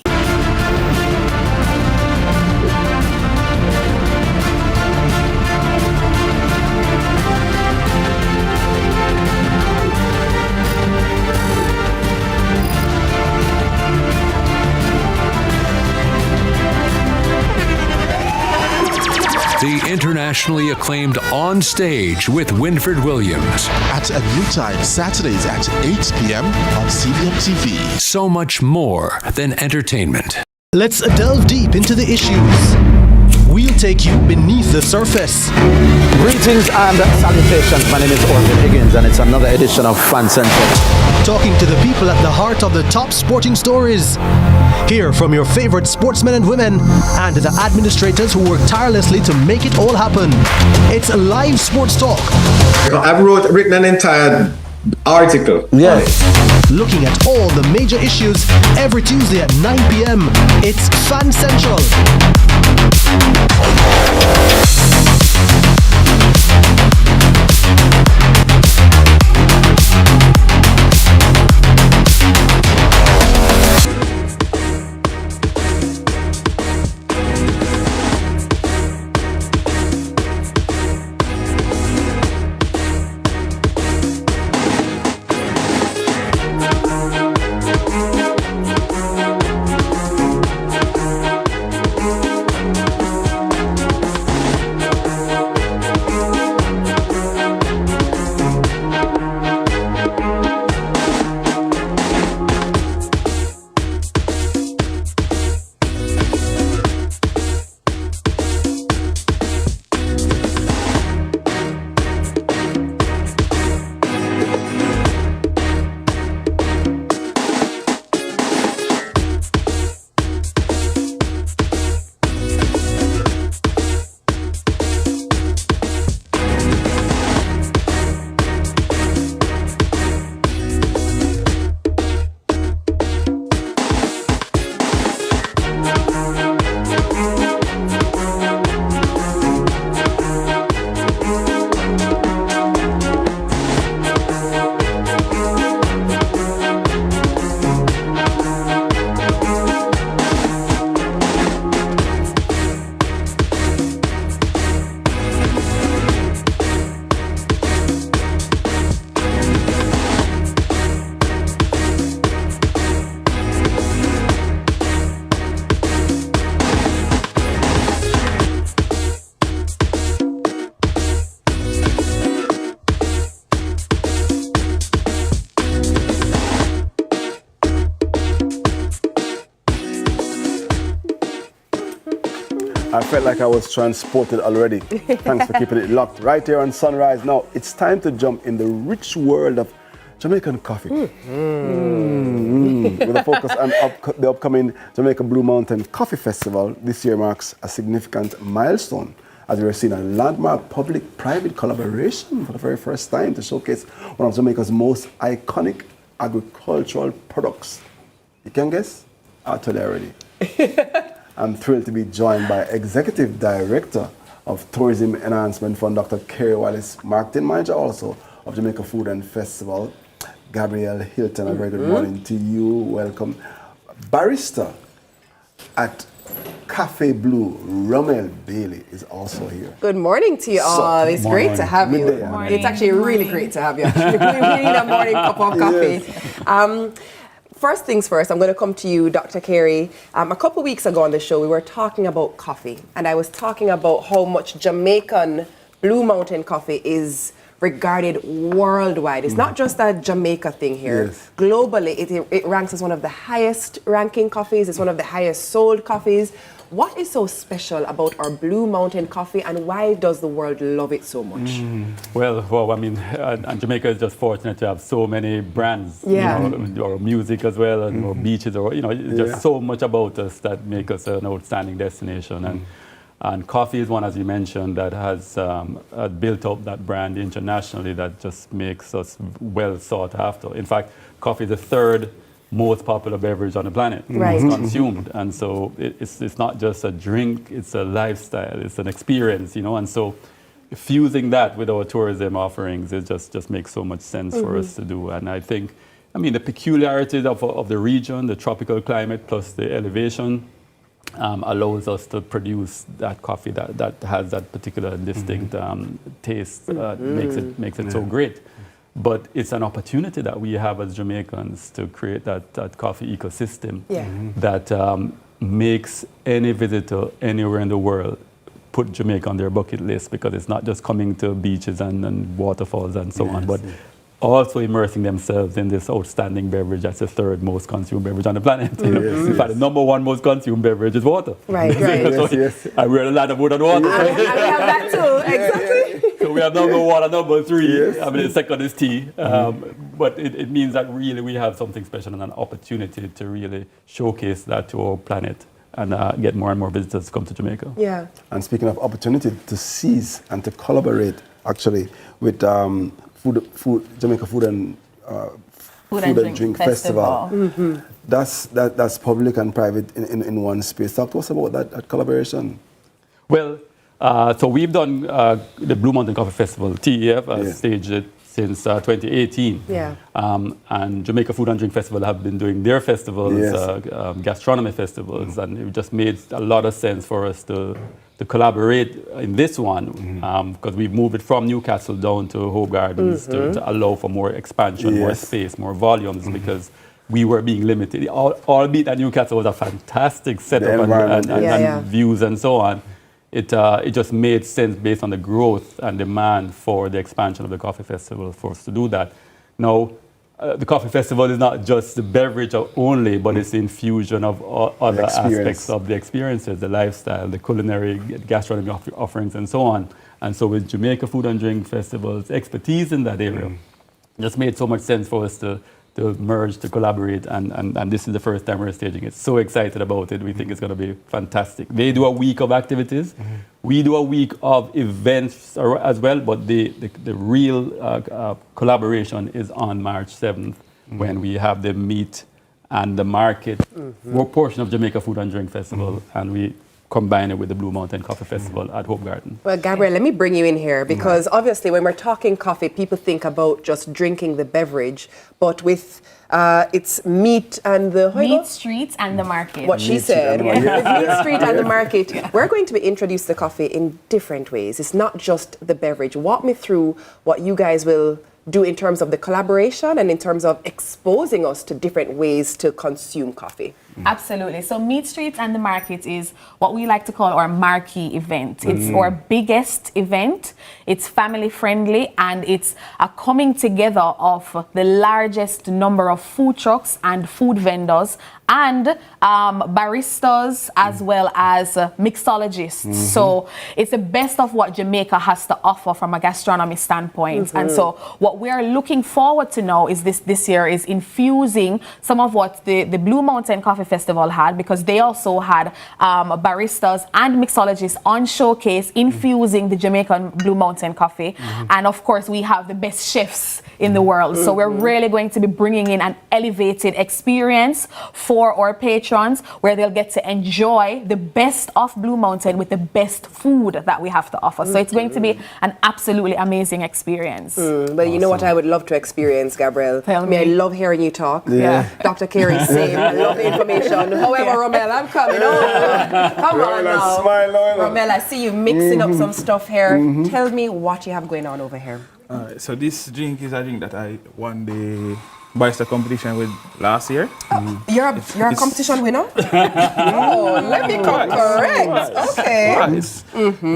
The internationally acclaimed On Stage with Winfred Williams. At a new time, Saturdays at 8 p.m. on CVMTV. So much more than entertainment. Let's delve deep into the issues. We'll take you beneath the surface. Greetings and salutations. My name is Orville Higgins, and it's another edition of Fan Central. Talking to the people at the heart of the top sporting stories. Hear from your favorite sportsmen and women and the administrators who work tirelessly to make it all happen. It's a live sports talk. I've written an entire article. Yeah. Looking at all the major issues every Tuesday at 9 p.m. It's Fan Central. I felt like I was transported already. Thanks for keeping it locked right here on Sunrise. Now, it's time to jump in the rich world of Jamaican coffee. With a focus on the upcoming Jamaica Blue Mountain Coffee Festival, this year marks a significant milestone as we are seeing a landmark public-private collaboration for the very first time to showcase one of Jamaica's most iconic agricultural products. You can guess? I'll tell you already. I'm thrilled to be joined by Executive Director of Tourism Enhancement Fund, Dr. Kerry Wallace, Marketing Manager also of Jamaica Food and Festival, Gabrielle Hylton. A very good morning to you. Welcome. Barrister at Cafe Blue, Rommel Bailey is also here. Good morning to you all. It's great to have you. It's actually really great to have you. We need a morning cup of coffee. Yes. First things first, I'm going to come to you, Dr. Kerry. A couple weeks ago on the show, we were talking about coffee, and I was talking about how much Jamaican Blue Mountain coffee is regarded worldwide. It's not just a Jamaica thing here. Yes. Globally, it ranks as one of the highest ranking coffees. It's one of the highest sold coffees. What is so special about our Blue Mountain coffee, and why does the world love it so much? Well, I mean, and Jamaica is just fortunate to have so many brands, or music as well, and or beaches, or just so much about us that make us an outstanding destination. And coffee is one, as you mentioned, that has built up that brand internationally that just makes us well sought after. In fact, coffee is the third most popular beverage on the planet. It's consumed. And so it's not just a drink, it's a lifestyle, it's an experience, and so fusing that with our tourism offerings, it just makes so much sense for us to do. And I think, the peculiarities of the region, the tropical climate plus the elevation, allows us to produce that coffee that has that particular distinct taste, makes it so great. But it's an opportunity that we have as Jamaicans to create that coffee ecosystem that makes any visitor anywhere in the world put Jamaica on their bucket list, because it's not just coming to beaches and waterfalls and so on, but also immersing themselves in this outstanding beverage that's the third most consumed beverage on the planet. In fact, the number one most consumed beverage is water. Right. And we're a land of wood and water. I have that too, exactly. So we have number one and number three. The second is tea. But it means that really we have something special and an opportunity to really showcase that to our planet and get more and more visitors to come to Jamaica. Yeah. And speaking of opportunity to seize and to collaborate actually with Jamaica Food and Drink Festival. That's public and private in one space. Talk to us about that collaboration. Well, so we've done the Blue Mountain Coffee Festival, TEF, has staged it since 2018. And Jamaica Food and Drink Festival have been doing their festivals, gastronomy festivals, and it just made a lot of sense for us to collaborate in this one, because we've moved it from Newcastle down to Hope Gardens to allow for more expansion, more space, more volumes, because we were being limited. Albeit that Newcastle was a fantastic setup and views and so on, it just made sense based on the growth and demand for the expansion of the Coffee Festival for us to do that. Now, the Coffee Festival is not just the beverage only, but it's the infusion of other aspects of the experiences, the lifestyle, the culinary, gastronomy offerings, and so on. And so with Jamaica Food and Drink Festival's expertise in that area, it just made so much sense for us to merge, to collaborate, and this is the first time we're staging it. So excited about it. We think it's going to be fantastic. They do a week of activities. We do a week of events as well, but the real collaboration is on March 7th when we have the meet and the market portion of Jamaica Food and Drink Festival, and we combine it with the Blue Mountain Coffee Festival at Hope Garden. Well, Gabrielle, let me bring you in here, because obviously when we're talking coffee, people think about just drinking the beverage, but with its meat and the... Meat streets and the market. What she said. With meat street and the market, we're going to be introduced to coffee in different ways. It's not just the beverage. Walk me through what you guys will do in terms of the collaboration and in terms of exposing us to different ways to consume coffee? Absolutely. So Meat Streets and the Market is what we like to call our marquee event. It's our biggest event. It's family friendly, and it's a coming together of the largest number of food trucks and food vendors and baristas as well as mixologists. So it's the best of what Jamaica has to offer from a gastronomy standpoint. And so what we're looking forward to now is this year is infusing some of what the Blue Mountain Coffee Festival had, because they also had baristas and mixologists on showcase infusing the Jamaican Blue Mountain coffee. And of course we have the best chefs in the world. So we're really going to be bringing in an elevated experience for our patrons, where they'll get to enjoy the best of Blue Mountain with the best food that we have to offer. So it's going to be an absolutely amazing experience. Well, you know what I would love to experience, Gabrielle? Tell me. I love hearing you talk. Yeah. Dr. Carey, same. I love the information. However, Romel, I'm coming over. Come on now. Romel, I see you mixing up some stuff here. Tell me what you have going on over here. So this drink is a drink that I won the barista competition with last year. You're a competition winner? Oh, let me come correct. Okay.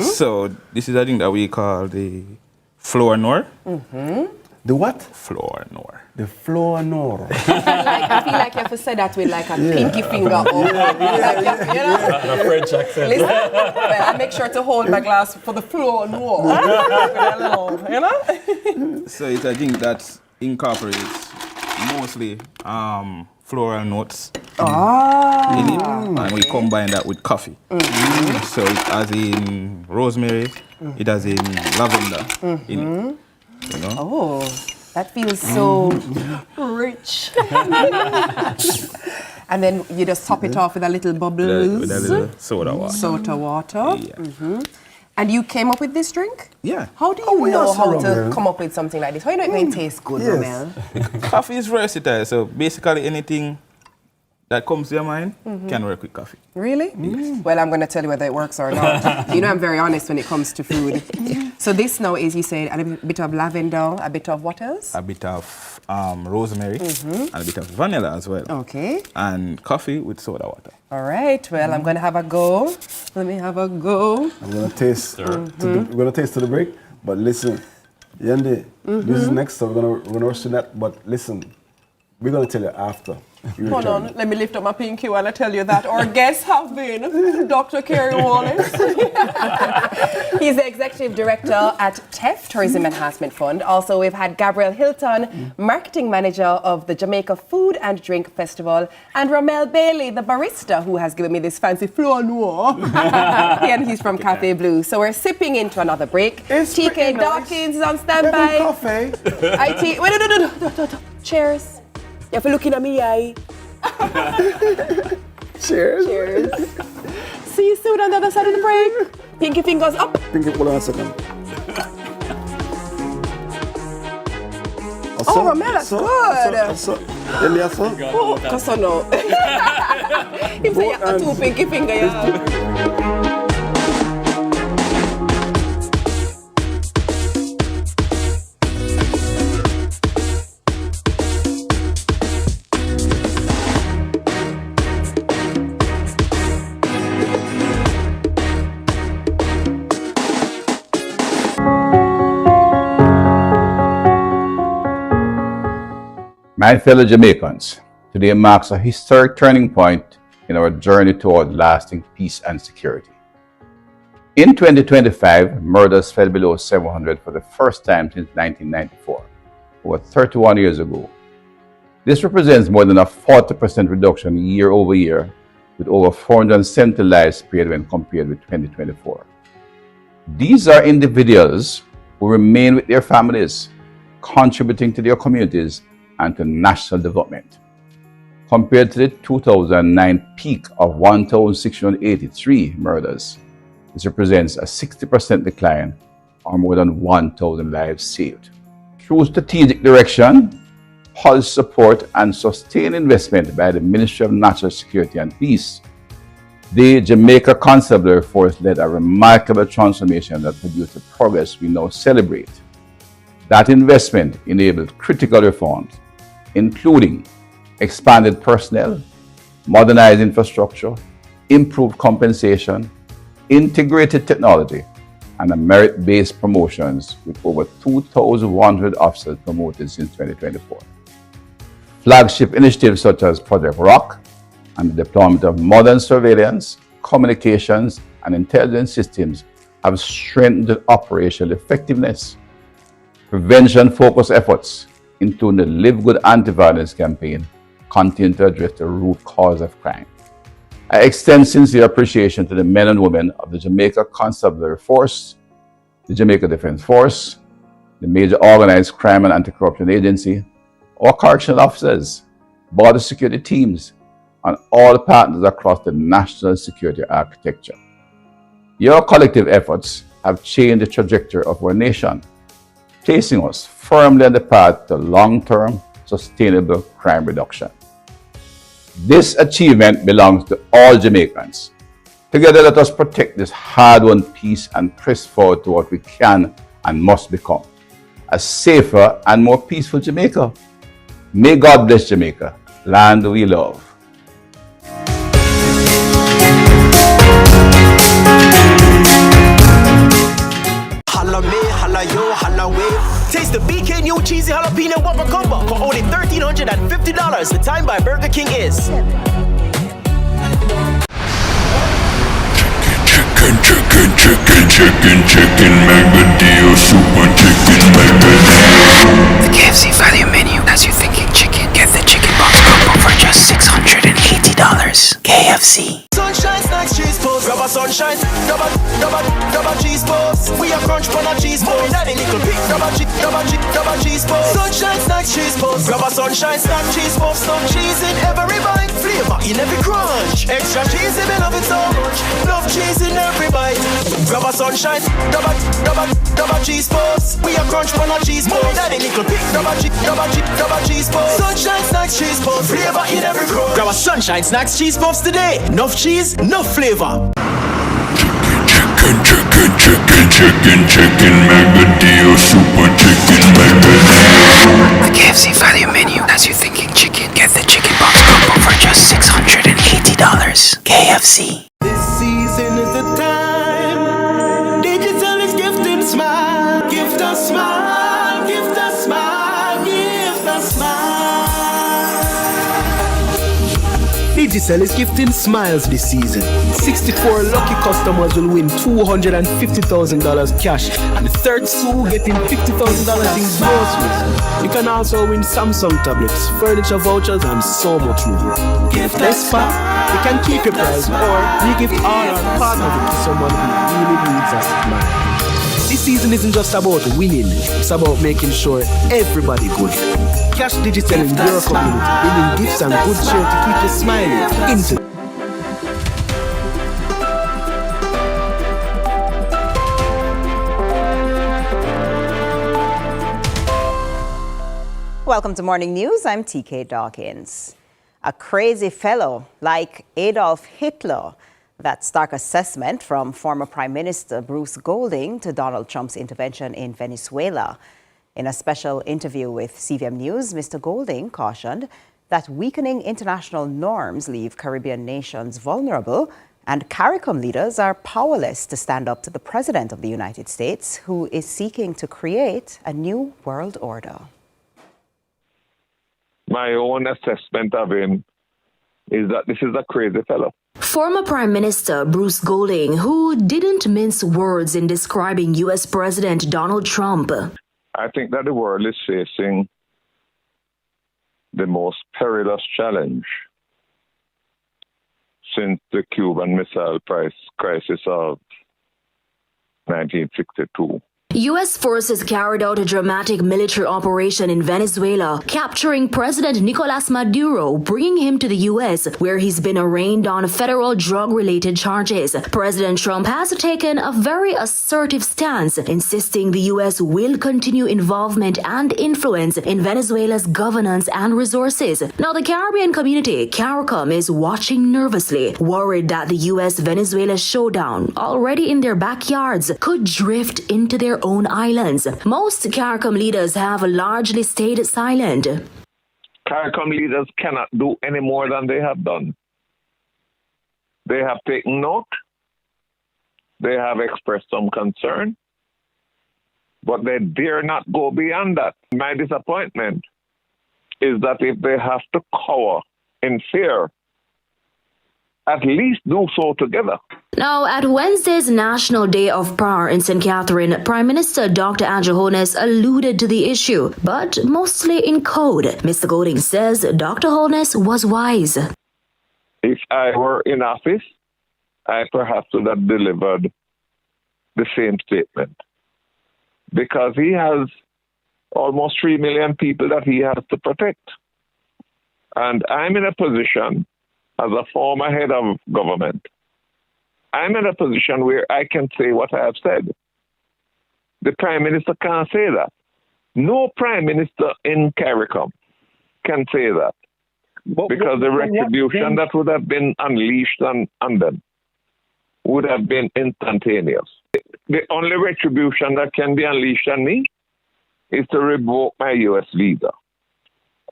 So this is a drink that we call the Floor Noir. The what? Floor Noir. The Floor Noir. I feel like you have to say that with like a pinky finger up. Like, you know? A French accent. Listen, well, I make sure to hold my glass for the Floor Noir. You know? So it's a drink that incorporates mostly floral notes in it, and we combine that with coffee. So it has in rosemary, it has in lavender in it. You know? Oh, that feels so rich. And then you just top it off with a little bubbles. With a little soda water. Soda water. Yeah. And you came up with this drink? Yeah. How do you know how to come up with something like this? How do you know it tastes good, Romel? Coffee is versatile, so basically anything that comes to your mind can work with coffee. Really? Well, I'm going to tell you whether it works or not. You know I'm very honest when it comes to food. So this now is, you said, a bit of lavender, a bit of what else? A bit of rosemary, and a bit of vanilla as well. Okay. And coffee with soda water. All right, well, I'm going to have a go. Let me have a go. I'm going to taste. We're going to taste to the break. But listen, Yandi, this is next, so we're going to rush to that. But listen, we're going to tell you after. Hold on, let me lift up my pinky while I tell you that our guests have been Dr. Carey Wallace. He's the Executive Director at TEF, Tourism Enhancement Fund. Also, we've had Gabrielle Hylton, Marketing Manager of the Jamaica Food and Drink Festival, and Romel Bailey, the barista, who has given me this fancy Floor Noir. And he's from Cafe Blue. So we're sipping into another break. TK Dawkins is on standby. Coffee. Wait, cheers. You have to look in me eye. Cheers. Cheers. See you soon on the other side of the break. Pinky fingers up. Pinky, hold on a second. Oh, Romel, that's good. Oh, because I know. Him say you have two pinky fingers. Yeah. My fellow Jamaicans, today marks a historic turning point in our journey toward lasting peace and security. In 2025, murders fell below 700 for the first time since 1994, over 31 years ago. This represents more than a 40% reduction year over year, with over 470 lives spared when compared with 2024. These are individuals who remain with their families, contributing to their communities and to national development. Compared to the 2009 peak of 1,683 murders, this represents a 60% decline, or more than 1,000 lives saved. Through strategic direction, policy support, and sustained investment by the Ministry of National Security and Peace, the Jamaica Constabulary Force led a remarkable transformation that produced the progress we now celebrate. That investment enabled critical reforms, including expanded personnel, modernized infrastructure, improved compensation, integrated technology, and a merit-based promotions with over 2,100 officers promoted since 2024. Flagship initiatives such as Project Rock and the deployment of modern surveillance, communications, and intelligence systems have strengthened operational effectiveness. Prevention-focused efforts, including the Live Good Anti-Violence campaign, continue to address the root cause of crime. I extend sincere appreciation to the men and women of the Jamaica Constabulary Force, the Jamaica Defense Force, the major organized crime and anti-corruption agency, our correctional officers, border security teams, and all partners across the national security architecture. Your collective efforts have changed the trajectory of our nation, placing us firmly on the path to long-term, sustainable crime reduction. This achievement belongs to all Jamaicans. Together, let us protect this hard-won peace and press forward to what we can and must become: a safer and more peaceful Jamaica. May God bless Jamaica, land we love. Holla me, holla yo, holla way. Taste the BK new cheesy jalapeno Whopper combo for only $1,350. The time by Burger King is Chicken, mega deal, super chicken, mega deal. The KFC value menu has you thinking chicken. Get the chicken box combo for just $680. KFC. Sunshine Snacks cheese post. Grab a sunshine, grab a cheese post. We are crunch on a cheese post. Daddy nickel pick, grab a cheese post. Sunshine Snacks cheese post. Grab a sunshine snack cheese post. Some cheese in every bite, flavor in every crunch. Extra cheese, we love it so much. Love cheese in every bite. Grab a sunshine, grab a cheese post. We are crunch on a cheese post. Daddy nickel pick, grab a cheese post. Sunshine Snacks cheese post. Flavor in every crunch. Grab a Sunshine Snacks cheese puffs today. Enough cheese, enough flavor. Chicken, mega deal, super chicken, mega deal. The KFC value menu has you thinking chicken. Get the chicken box combo for just $680. KFC. This season is the time. Digital is gifting smile. Gift a smile, gift a smile, gift a smile. Digicel is gifting smiles this season. 64 lucky customers will win $250,000 cash, and the third two getting $50,000 in groceries. You can also win Samsung tablets, furniture vouchers, and so much more. Gift Espa, you can keep your prize, or you give all our partners to someone who really needs a smile. This season isn't just about winning, it's about making sure everybody good. Cash Digital in your community, bringing gifts and good cheer to keep you smiling. Welcome to Morning News. I'm TK Dawkins. A crazy fellow like Adolf Hitler. That stark assessment from former Prime Minister Bruce Golding to Donald Trump's intervention in Venezuela. In a special interview with CVM News, Mr. Golding cautioned that weakening international norms leave Caribbean nations vulnerable, and CARICOM leaders are powerless to stand up to the President of the United States, who is seeking to create a new world order. My own assessment of him is that this is a crazy fellow. Former Prime Minister Bruce Golding, who didn't mince words in describing U.S. President Donald Trump. I think that the world is facing the most perilous challenge since the Cuban Missile Crisis of 1962. U.S. forces carried out a dramatic military operation in Venezuela, capturing President Nicolas Maduro, bringing him to the U.S., where he's been arraigned on federal drug-related charges. President Trump has taken a very assertive stance, insisting the U.S. will continue involvement and influence in Venezuela's governance and resources. Now, the Caribbean community, CARICOM, is watching nervously, worried that the U.S.-Venezuela showdown, already in their backyards, could drift into their own islands. Most CARICOM leaders have largely stayed silent. CARICOM leaders cannot do any more than they have done. They have taken note. They have expressed some concern. But they dare not go beyond that. My disappointment is that if they have to cower in fear, at least do so together. Now, at Wednesday's National Day of Prayer in St. Catherine, Prime Minister Dr. Andrew Holness alluded to the issue, but mostly in code. Mr. Golding says Dr. Holness was wise. If I were in office, I perhaps would have delivered the same statement. Because he has almost 3 million people that he has to protect. And I'm in a position, as a former head of government, I'm in a position where I can say what I have said. The Prime Minister can't say that. No Prime Minister in CARICOM can say that. Because the retribution that would have been unleashed on them would have been instantaneous. The only retribution that can be unleashed on me is to revoke my U.S. visa.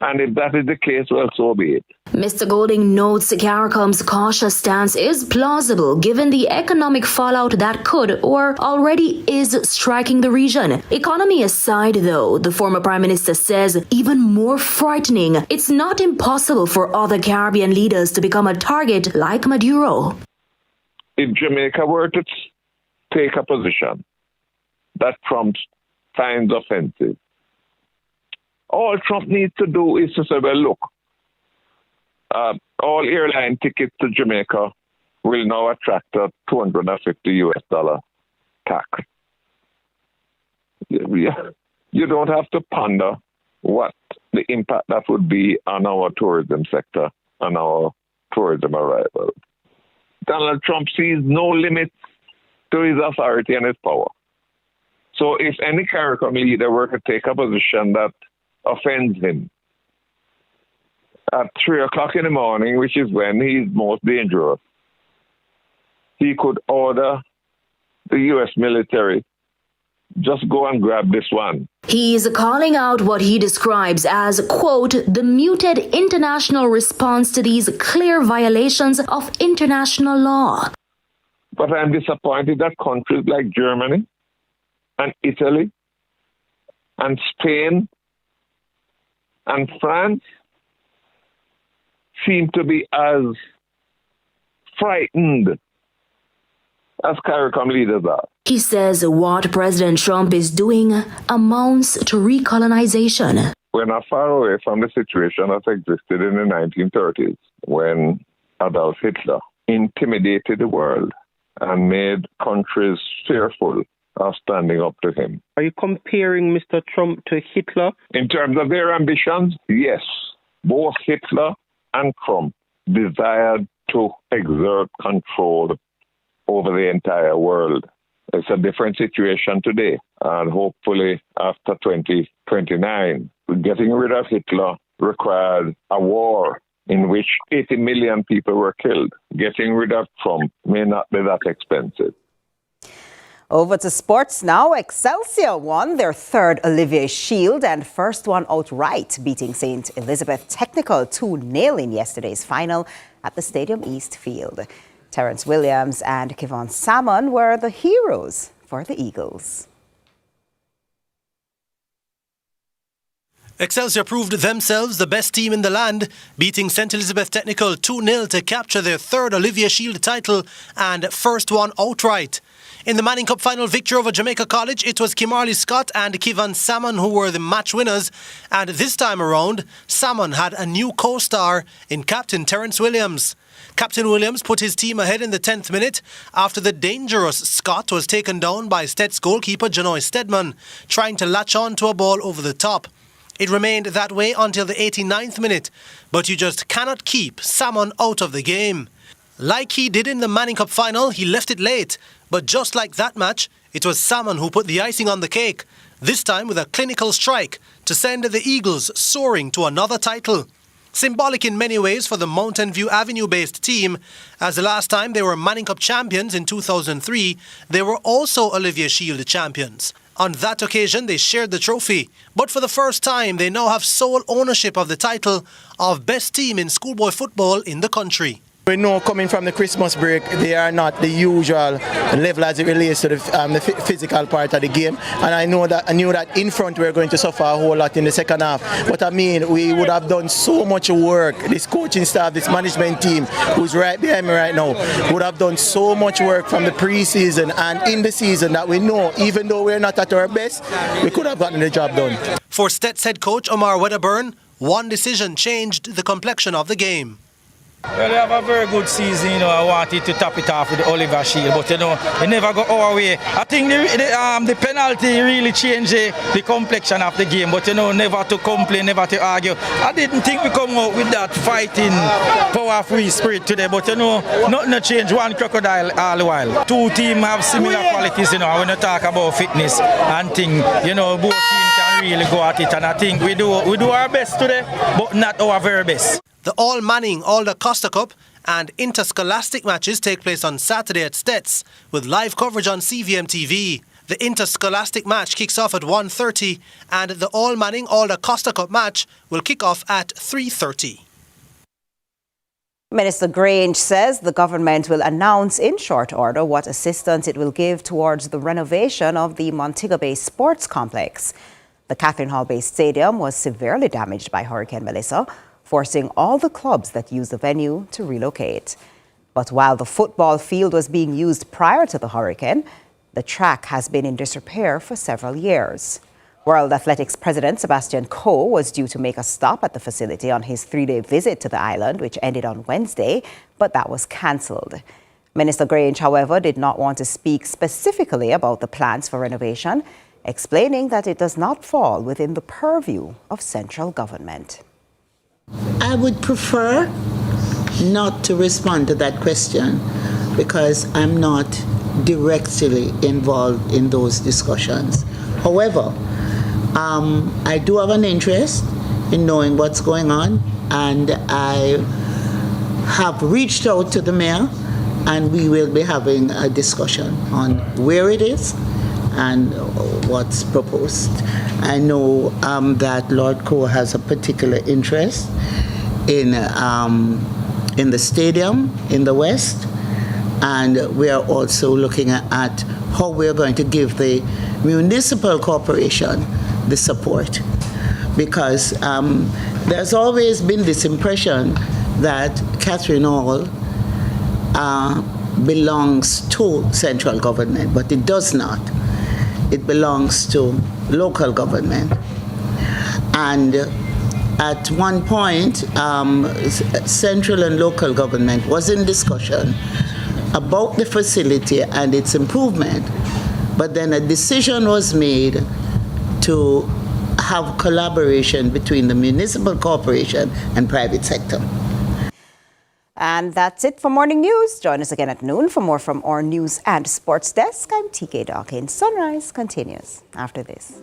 And if that is the case, well, so be it. Mr. Golding notes CARICOM's cautious stance is plausible given the economic fallout that could or already is striking the region. Economy aside, though, the former Prime Minister says even more frightening, it's not impossible for other Caribbean leaders to become a target like Maduro. If Jamaica were to take a position that Trump finds offensive, all Trump needs to do is to say, well, look, all airline tickets to Jamaica will now attract a $250 US tax. You don't have to ponder what the impact that would be on our tourism sector and our tourism arrival. Donald Trump sees no limits to his authority and his power. So if any CARICOM leader were to take a position that offends him at 3 o'clock in the morning, which is when he's most dangerous, he could order the U.S. military, just go and grab this one. He's calling out what he describes as, quote, the muted international response to these clear violations of international law. But I'm disappointed that countries like Germany and Italy and Spain and France seem to be as frightened as CARICOM leaders are. He says what President Trump is doing amounts to recolonization. We're not far away from the situation that existed in the 1930s when Adolf Hitler intimidated the world and made countries fearful of standing up to him. Are you comparing Mr. Trump to Hitler? In terms of their ambitions, yes. Both Hitler and Trump desired to exert control over the entire world. It's a different situation today. And hopefully after 2029, getting rid of Hitler required a war in which 80 million people were killed. Getting rid of Trump may not be that expensive. Over to sports now. Excelsior won their third Olivier Shield and first one outright, beating St. Elizabeth Technical 2-0 in yesterday's final at the Stadium East Field. Terrence Williams and Kevon Salmon were the heroes for the Eagles. Excelsior proved themselves the best team in the land, beating St. Elizabeth Technical 2-0 to capture their third Olivier Shield title and first one outright. In the Manning Cup final victory over Jamaica College, it was Kimarley Scott and Kevon Salmon who were the match winners, and this time around, Salmon had a new co-star in Captain Terrence Williams. Captain Williams put his team ahead in the 10th minute after the dangerous Scott was taken down by Stets goalkeeper Janoy Stedman, trying to latch on to a ball over the top. It remained that way until the 89th minute, but you just cannot keep Salmon out of the game. Like he did in the Manning Cup final, he left it late, but just like that match, it was Salmon who put the icing on the cake, this time with a clinical strike to send the Eagles soaring to another title. Symbolic in many ways for the Mountain View Avenue-based team, as the last time they were Manning Cup champions in 2003, they were also Olivier Shield champions. On that occasion, they shared the trophy, but for the first time, they now have sole ownership of the title of best team in schoolboy football in the country. We know coming from the Christmas break, they are not the usual level as it relates to the physical part of the game. And I knew that in front we were going to suffer a whole lot in the second half. But I mean, we would have done so much work. This coaching staff, this management team, who's right behind me right now, would have done so much work from the preseason and in the season that we know, even though we're not at our best, we could have gotten the job done. For Stets head coach Omar Wedderburn, one decision changed the complexion of the game. Well, we have a very good season, you know. I wanted to top it off with the Oliver Shield, but you know, it never got our way. I think the penalty really changed the complexion of the game, but you know, never to complain, never to argue. I didn't think we come out with that fighting, power-free spirit today, but you know, nothing to change, one crocodile all the while. Two teams have similar qualities, you know, when you talk about fitness and things, you know, both teams can really go at it, and I think we do our best today, but not our very best. The All Manning, All the Costa Cup and interscholastic matches take place on Saturday at Stets with live coverage on CVMTV. The interscholastic match kicks off at 1:30 and the All Manning, All the Costa Cup match will kick off at 3:30. Minister Grange says the government will announce in short order what assistance it will give towards the renovation of the Montego Bay Sports Complex. The Catherine Hall Bay Stadium was severely damaged by Hurricane Melissa, forcing all the clubs that use the venue to relocate. But while the football field was being used prior to the hurricane, the track has been in disrepair for several years. World Athletics President Sebastian Coe was due to make a stop at the facility on his 3-day visit to the island, which ended on Wednesday, but that was cancelled. Minister Grange, however, did not want to speak specifically about the plans for renovation, explaining that it does not fall within the purview of central government. I would prefer not to respond to that question because I'm not directly involved in those discussions. However, I do have an interest in knowing what's going on, and I have reached out to the mayor, and we will be having a discussion on where it is and what's proposed. I know that Lord Coe has a particular interest in the stadium in the west, and we are also looking at how we're going to give the municipal corporation the support, because there's always been this impression that Catherine Hall belongs to central government, but it does not. It belongs to local government. And at one point, central and local government was in discussion about the facility and its improvement, but then a decision was made to have collaboration between the municipal corporation and private sector. And that's it for Morning News. Join us again at noon for more from our news and sports desk. I'm TK Dawkins. Sunrise continues after this.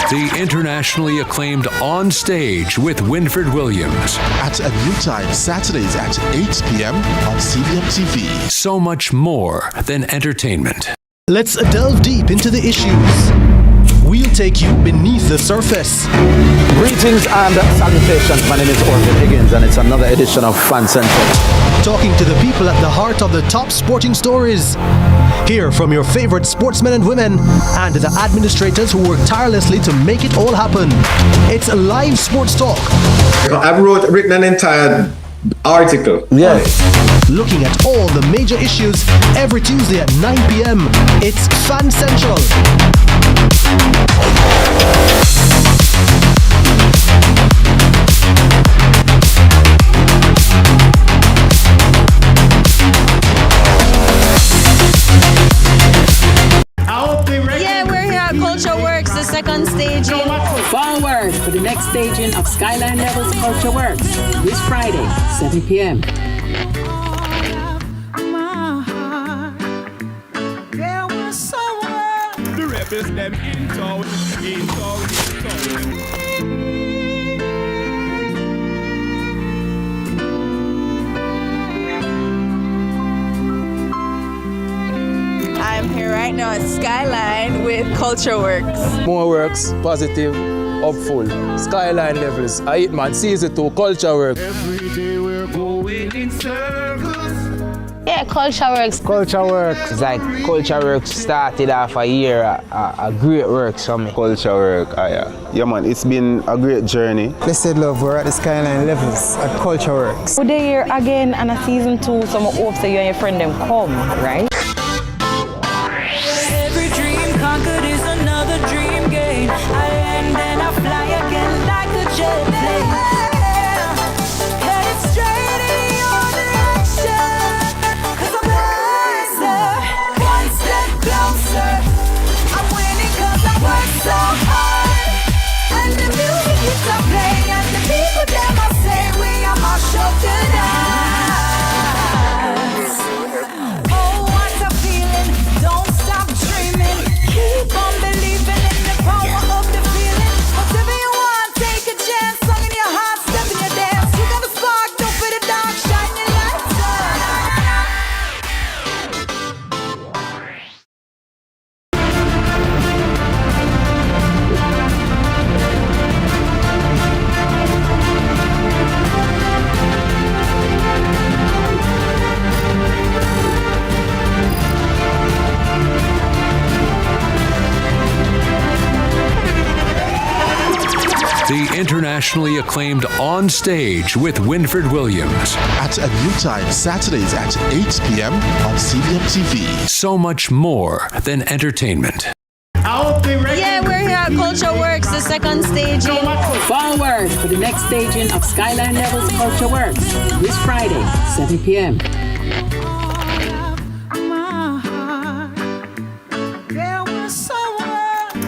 The internationally acclaimed On Stage with Winfred Williams. At a new time, Saturdays at 8 p.m. on CVMTV. So much more than entertainment. Let's delve deep into the issues. We'll take you beneath the surface. Greetings and salutations. My name is Orville Higgins, and it's another edition of Fan Central. Talking to the people at the heart of the top sporting stories. Hear from your favorite sportsmen and women and the administrators who work tirelessly to make it all happen. It's live sports talk. I've written an entire article. Yeah. Looking at all the major issues every Tuesday at 9 p.m. It's Fan Central. Skyline Levels Culture Works this Friday, 7 p.m. The rebels them in town, in town, in town. I'm here right now at Skyline with Culture Works. More works, positive, hopeful. Skyline Levels, I eat man, season 2, Culture Works. Every day we're going in circles. Yeah, Culture Works. Culture Works. It's like Culture Works started off a year, a great work for me. Culture Work, yeah man, it's been a great journey. Blessed love, we're at the Skyline Levels at Culture Works. We're here again on a season 2, so I hope that you and your friend them come, right? Every dream conquered is another dream game. I land and I fly again like a jet plane. Headed straight in your direction. 'Cause I'm wiser, one step closer. I'm winning 'cause I work so hard. And the music keeps on playing, and the people them I say we are my show tonight. Oh, what a feeling! Don't stop dreaming. Keep on believing in the power of the feeling. Whatever you want, take a chance. Song in your heart, step in your dance. You got a spark, don't fit the dark, shine your lights The internationally acclaimed On Stage with Winfred Williams. At a new time, Saturdays at 8 p.m. on CVMTV. So much more than entertainment. Yeah, we're here at Culture Works, the second staging. Forward for the next staging of Skyline Levels Culture Works this Friday, 7 p.m.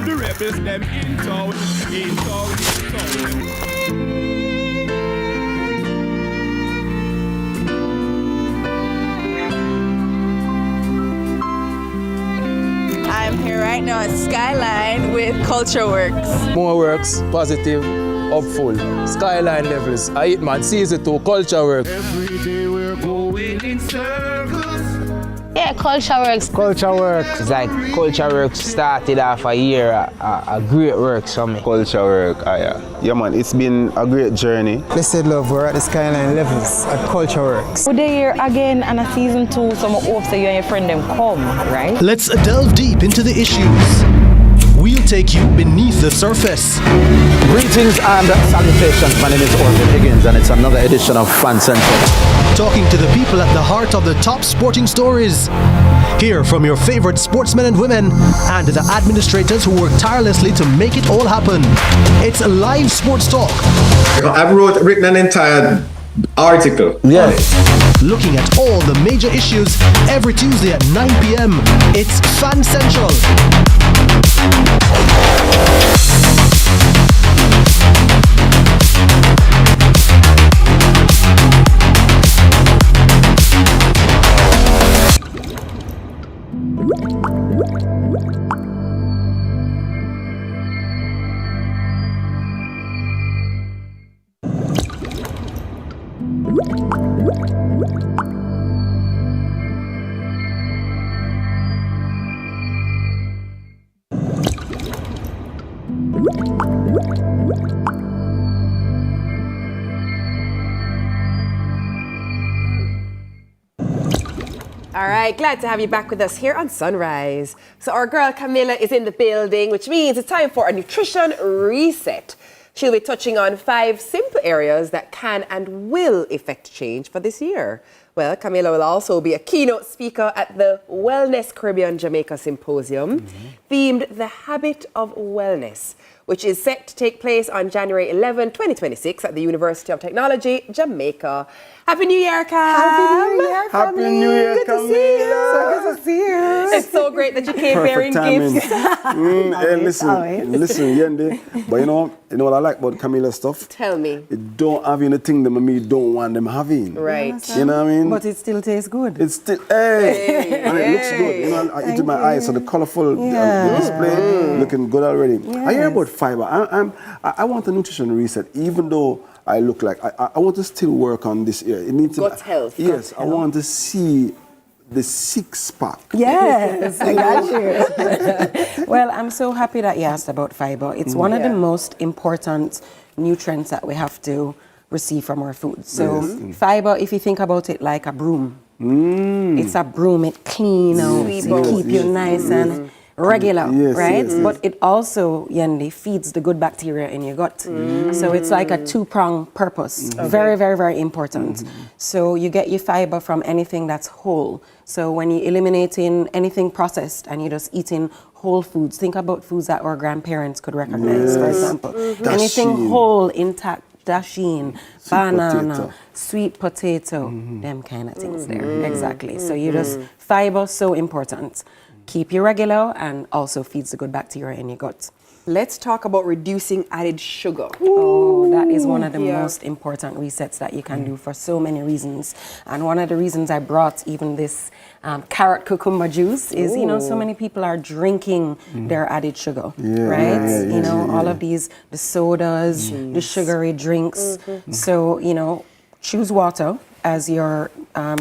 The rebels them in town, in town, in town. I'm here right now at Skyline with Culture Works. More works, positive, hopeful. Skyline Levels, I eat man, season 2, Culture Works. Every day we're going in circles. Yeah, Culture Works. Culture Works. It's like Culture Works started off a year, a great work for me. Culture Work, yeah man, it's been a great journey. Blessed love, we're at the Skyline Levels at Culture Works. We're here again on a season 2, so I hope that you and your friend them come, right? Let's delve deep into the issues. We'll take you beneath the surface. Greetings and salutations. My name is Orville Higgins, and it's another edition of Fan Central. Talking to the people at the heart of the top sporting stories. Hear from your favorite sportsmen and women and the administrators who work tirelessly to make it all happen. It's live sports talk. I've written an entire article. Yeah. Looking at all the major issues every Tuesday at 9 p.m. It's Fan Central. All right, glad to have you back with us here on Sunrise. So our girl Camilla is in the building, which means it's time for a nutrition reset. She'll be touching on 5 simple areas that can and will effect change for this year. Well, Camilla will also be a keynote speaker at the Wellness Caribbean Jamaica Symposium, themed The Habit of Wellness, which is set to take place on January 11, 2026 at the University of Technology, Jamaica. Happy New Year, Cam! Happy New Year, Happy New Year, Good to see you. So good to see you. It's so great that you came bearing gifts. Hey, listen, Yendi, but you know, you know what I like about Camilla stuff? Tell me. It don't have anything that me don't want them having. Right. You know what I mean? But it still tastes good. It's still, and it looks good. You know, I eat with my eyes, so the colorful display looking good already. I hear about fiber. I want a nutrition reset, even though I look like I want to still work on this area. It needs gut health. Yes, I want to see the six-pack. Yes, I got you. Well, I'm so happy that you asked about fiber. It's one of the most important nutrients that we have to receive from our food. So fiber, if you think about it like a broom, it's a broom. It cleans out, it keep you nice and regular, right? But it also, Yendi, feeds the good bacteria in your gut. So it's like a two-pronged purpose. Very, very, very important. So you get your fiber from anything that's whole. So when you're eliminating anything processed and you're just eating whole foods, think about foods that our grandparents could recognize, for example. Anything whole, intact, dasheen, banana, sweet potato, them kind of things there. Exactly. So you just, fiber, so important. Keep you regular and also feeds the good bacteria in your gut. Let's talk about reducing added sugar. Oh, that is one of the most important resets that you can do for so many reasons. And one of the reasons I brought even this carrot cucumber juice is, you know, so many people are drinking their added sugar, right? You know, all of these, the sodas, the sugary drinks. So, you know, choose water as your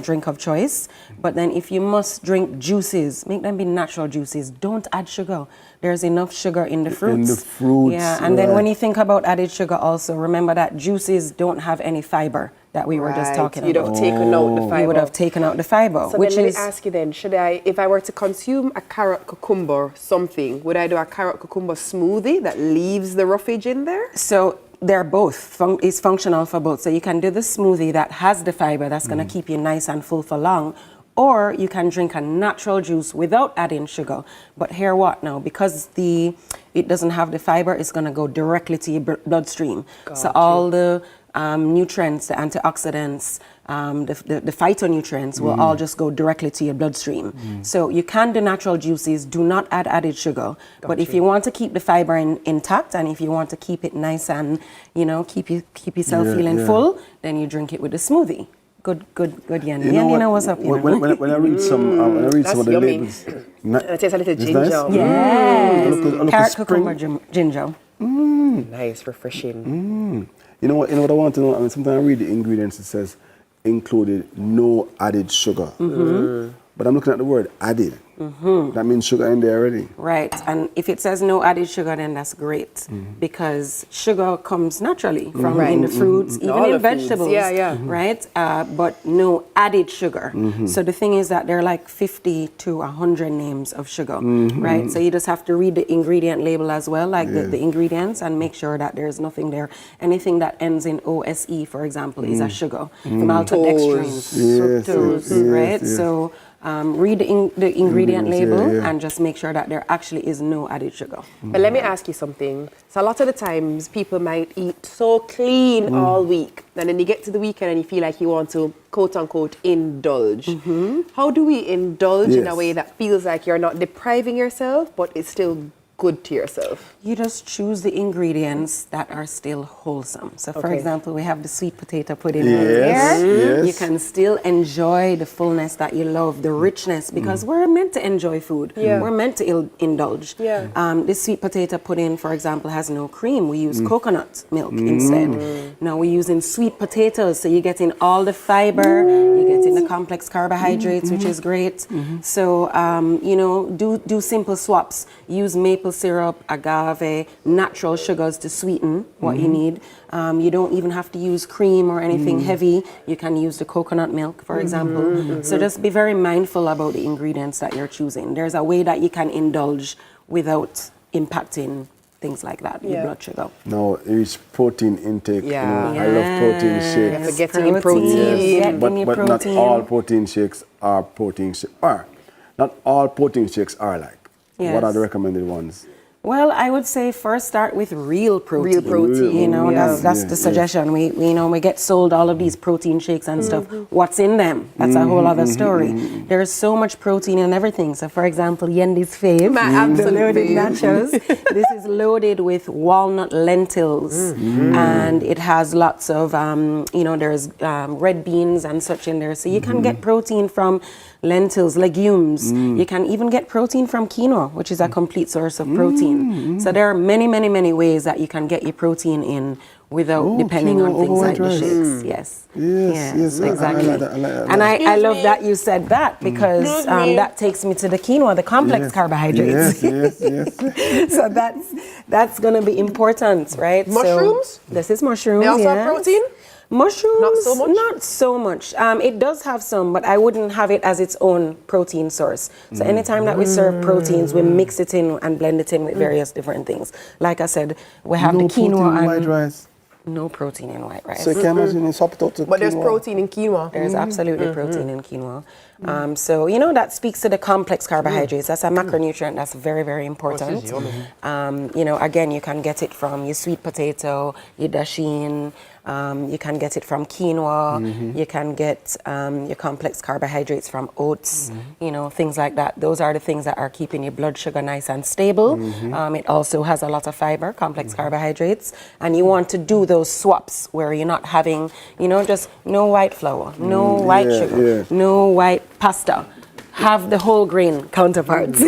drink of choice. But then if you must drink juices, make them be natural juices. Don't add sugar. There's enough sugar in the fruits. In the fruits. Yeah, and then when you think about added sugar also, remember that juices don't have any fiber that we were just talking You'd about. have taken out the fiber. You would have taken out the fiber. So which then let is, me ask you then, should I, if I were to consume a carrot cucumber something, would I do a carrot cucumber smoothie that leaves the roughage in there? So they're both, it's functional for both. So you can do the smoothie that has the fiber that's going to keep you nice and full for long, or you can drink a natural juice without adding sugar. But here what now? Because it doesn't have the fiber, it's going to go directly to your bloodstream. So all the nutrients, the antioxidants, the phytonutrients will all just go directly to your bloodstream. So you can do natural juices, do not add added sugar. But if you want to keep the fiber intact and if you want to keep it nice and, you know, keep yourself feeling full, then you drink it with a smoothie. Good, Yanni. You know, you know what's up, you know. When I read some, of the labels, it tastes a little ginger. Nice? Yes. Carrot, cucumber, ginger. Nice, refreshing. You know what I want to know? I mean, sometimes I read the ingredients, it says included no added sugar. But I'm looking at the word added. That means sugar in there already. Right, and if it says no added sugar, then that's great because sugar comes naturally from in the fruits, even in vegetables, right? But no added sugar. So the thing is that there are like 50 to 100 names of sugar, right? So you just have to read the ingredient label as well, like the ingredients, and make sure that there's nothing there. Anything that ends in OSE, for example, is a sugar. Maltodextrin, fructose, right? So read the ingredient label and just make sure that there actually is no added sugar. But let me ask you something. So a lot of the times people might eat so clean all week, and then you get to the weekend and you feel like you want to quote unquote indulge. How do we indulge in a way that feels like you're not depriving yourself but it's still good to yourself? You just choose the ingredients that are still wholesome. So for example, we have the sweet potato pudding right here. You can still enjoy the fullness that you love, the richness, because we're meant to enjoy food. We're meant to indulge. This sweet potato pudding, for example, has no cream. We use coconut milk instead. Now we're using sweet potatoes, so you're getting all the fiber, you're getting the complex carbohydrates, which is great. So, you know, do simple swaps. Use maple syrup, agave, natural sugars to sweeten what you need. You don't even have to use cream or anything heavy. You can use the coconut milk, for example. So just be very mindful about the ingredients that you're choosing. There's a way that you can indulge without impacting things like that, your blood sugar. Now, it's protein intake. You know, I love protein shakes. Getting protein. But not all protein shakes are protein shakes. Not all protein shakes are like. What are the recommended ones? Well, I would say first start with real protein. Real protein. You know, that's the suggestion. We get sold all of these protein shakes and stuff. What's in them? That's a whole other story. There's so much protein in everything. So, for example, Yendi's fave, my absolute the loaded fave. nachos. This is loaded with walnut lentils, and it has lots of, there's red beans and such in there. So you can get protein from lentils, legumes. You can even get protein from quinoa, which is a complete source of protein. So there are many, many, many ways that you can get your protein in without depending on things like the shakes. Yes, exactly. I like that. And I love that you said that because that takes me to the quinoa, the complex carbohydrates. Yes. So that's going to be important, right? Mushrooms? So this is mushrooms. They also have protein? Mushrooms, not so much. Not so much. It does have some, but I wouldn't have it as its own protein source. So anytime that we serve proteins, we mix it in and blend it in with various different things. Like I said, we have the quinoa and white rice. no protein in white rice. So you can imagine it's up to But there's protein in quinoa. There's absolutely protein in quinoa. So, that speaks to the complex carbohydrates. That's a macronutrient that's very, very important. Again, you can get it from your sweet potato, your dasheen, you can get it from quinoa, you can get your complex carbohydrates from oats, things like that. Those are the things that are keeping your blood sugar nice and stable. It also has a lot of fiber, complex carbohydrates, and you want to do those swaps where you're not having, just no white flour, no white sugar, no white pasta. Have the whole grain counterparts.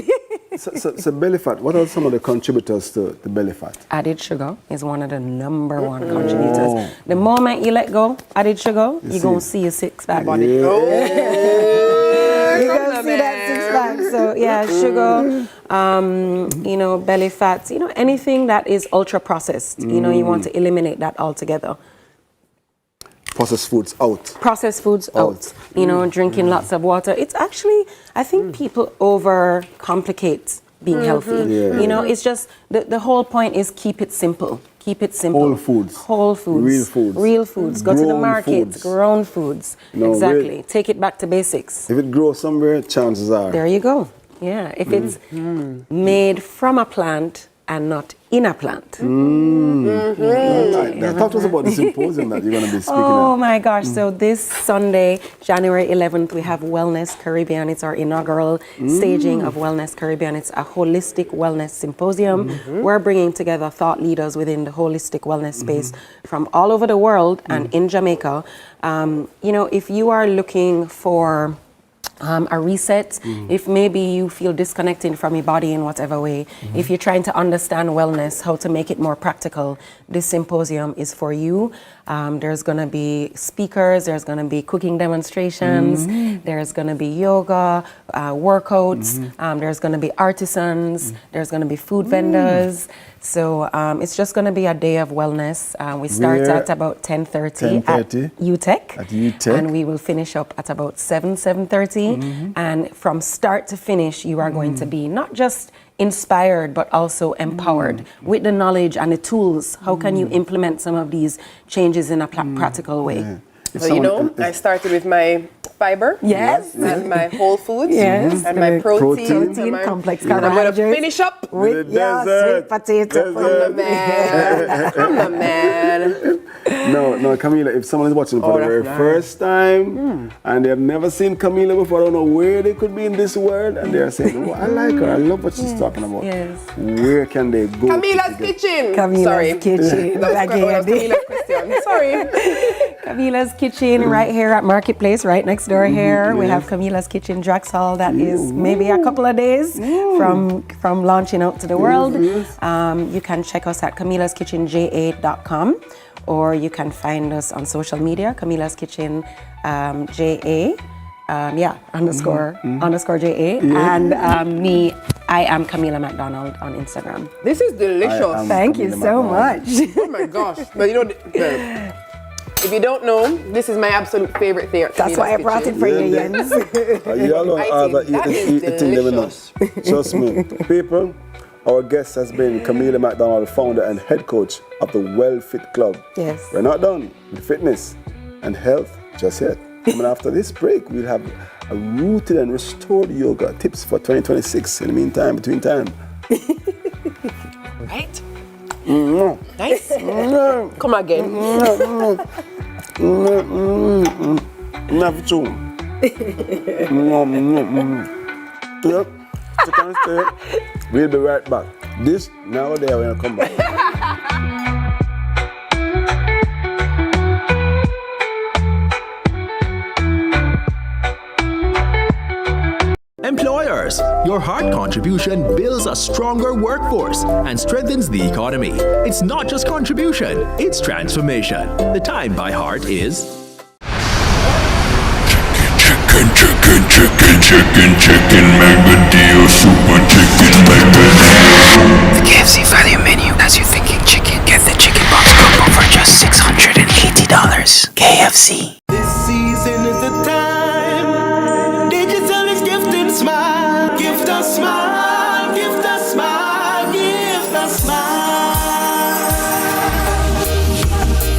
So belly fat, what are some of the contributors to the belly fat? Added sugar is one of the number one contributors. The moment you let go added sugar, you're going to see a six-pack. You're going to see that six-pack. So, sugar, belly fat, anything that is ultra-processed, you want to eliminate that altogether. Processed foods out. Processed foods out. Drinking lots of water. It's actually, I think people overcomplicate being healthy. It's just, the whole point is keep it simple. Keep it simple. Whole foods. Whole foods. Real foods. Real foods. Go to the market. Grown foods. Exactly. Take it back to basics. If it grows somewhere, chances are. There you go. Yeah. If it's made from a plant and not in a plant. Talk to us about the symposium that you're going to be speaking Oh at. my gosh, so this Sunday, January 11th, we have Wellness Caribbean. It's our inaugural staging of Wellness Caribbean. It's a holistic wellness symposium. We're bringing together thought leaders within the holistic wellness space from all over the world and in Jamaica. If you are looking for a reset, if maybe you feel disconnected from your body in whatever way, if you're trying to understand wellness, how to make it more practical, this symposium is for you. There's going to be speakers, there's going to be cooking demonstrations, there's going to be yoga, workouts, there's going to be artisans, there's going to be food vendors. So it's just going to be a day of wellness. We start at about 10:30 at UTEC. And we will finish up at about 7:30. And from start to finish, you are going to be not just inspired, but also empowered with the knowledge and the tools. How can you implement some of these changes in a practical way? So, I started with my fiber. Yes. And my whole foods. Yes. And my protein. Complex And I'm carbohydrates. going to finish up with your sweet potato. I'm the man. No, Camila, if someone is watching for the very first time and they have never seen Camila before, I don't know where they could be in this world, and they're saying, I like her, I love what she's talking about. Yes. Where can they go? Camila's Kitchen. Camila's Kitchen. Camila's question. Sorry. Camila's Kitchen right here at Marketplace, right next door here. We have Camila's Kitchen Draxhall that is maybe a couple of days from launching out to the world. You can check us at camilaskitchenja.com, or you can find us on social media, Camila's Kitchen JA. Underscore JA. And me, I am Camila McDonald on Instagram. This is delicious. Thank you so much. Oh my gosh. But if you don't know, this is my absolute favorite thing. That's why I brought it for you, Jens. You all know eating them enough. Trust me. People, our guest has been Camila McDonald, founder and head coach of the Well Fit Club. Yes. We're not done with fitness and health just yet. Coming after this break, we'll have a rooted and restored yoga tips for 2026. In the meantime, between time. Nice. Come again. Enough too. We'll be right back. This, now there, when I come back. Employers, your hard contribution builds a stronger workforce and strengthens the economy. It's not just contribution, it's transformation. The time by heart is Chicken, mega deal, super chicken, mega deal. The KFC value menu has you thinking chicken. Get the chicken box combo for just $680. KFC. This season is the time. Digital is gifting smile. Gift a smile, gift a smile, gift a smile.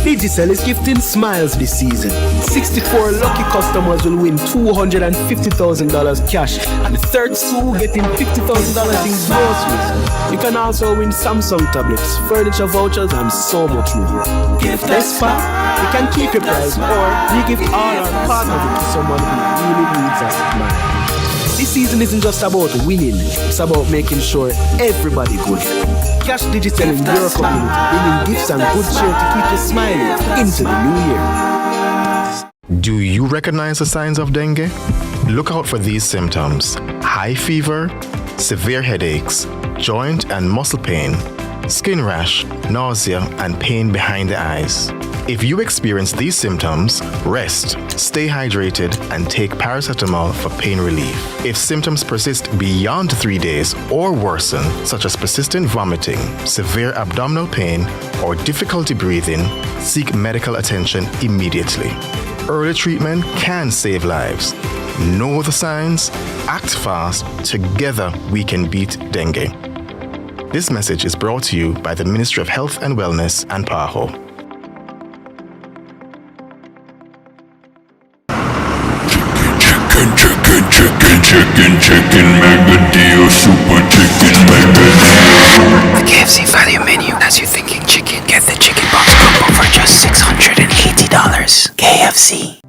Digicel is gifting smiles this season. 64 lucky customers will win $250,000 cash, and the third two will get in $50,000 in groceries. You can also win Samsung tablets, furniture vouchers, and so much more. Best part, you can keep your prize, or you give all our partners to someone who really needs a smile. This season isn't just about winning, it's about making sure everybody good. Cash Digicel in your community, bringing gifts and good cheer to keep you smiling into the new year. Do you recognize the signs of dengue? Look out for these symptoms: high fever, severe headaches, joint and muscle pain, skin rash, nausea, and pain behind the eyes. If you experience these symptoms, rest, stay hydrated, and take paracetamol for pain relief. If symptoms persist beyond 3 days or worsen, such as persistent vomiting, severe abdominal pain, or difficulty breathing, seek medical attention immediately. Early treatment can save lives. Know the signs, act fast, together we can beat dengue. This message is brought to you by the Ministry of Health and Wellness and PAHO. Chicken, mega deal, super chicken, mega deal. The KFC value menu has you thinking chicken. Get the chicken box combo for just $680. KFC.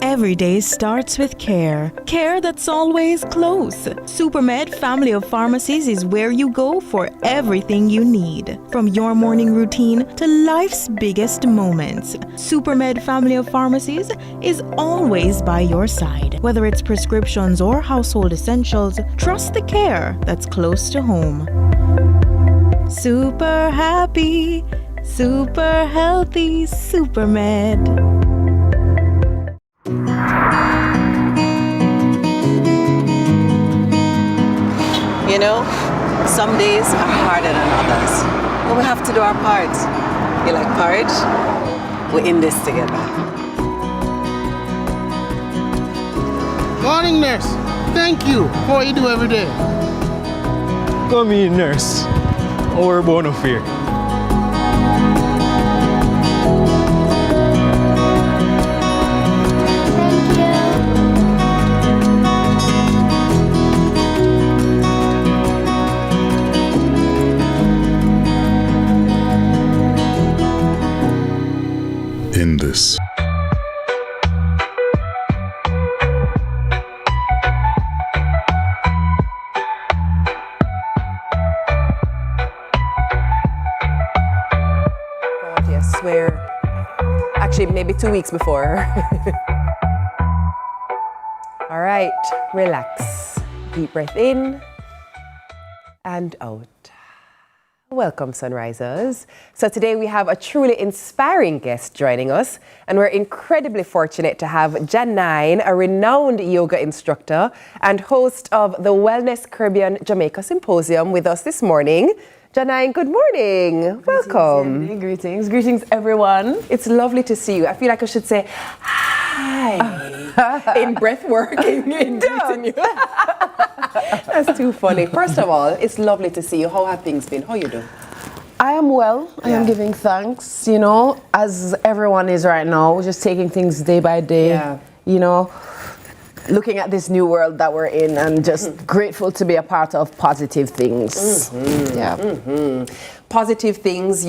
Every day starts with care. Care that's always close. Supermed Family of Pharmacies is where you go for everything you need. From your morning routine to life's biggest moments. Supermed Family of Pharmacies is always by your side. Whether it's prescriptions or household essentials, trust the care that's close to home. Super happy, super healthy, Supermed. You know, some days are harder than others, but we have to do our part. You like porridge? We're in this together. Morning, nurse. Thank you for what you do every day. Come in, nurse. Our bono fear. In this. I swear, actually maybe 2 weeks before. All right, relax. Deep breath in and out. Welcome, Sunrisers. So today we have a truly inspiring guest joining us, and we're incredibly fortunate to have Janine, a renowned yoga instructor and host of the Wellness Caribbean Jamaica Symposium, with us this morning. Janine, good morning. Welcome. Greetings. Greetings, everyone. It's lovely to see you. I feel like I should say hi in breath work in greeting you. That's too funny. First of all, it's lovely to see you. How have things been? How you doing? I am well. I am giving thanks, you know, as everyone is right now. We're just taking things day by day, you know. looking at this new world that we're in, and just grateful to be a part of positive things. Positive things.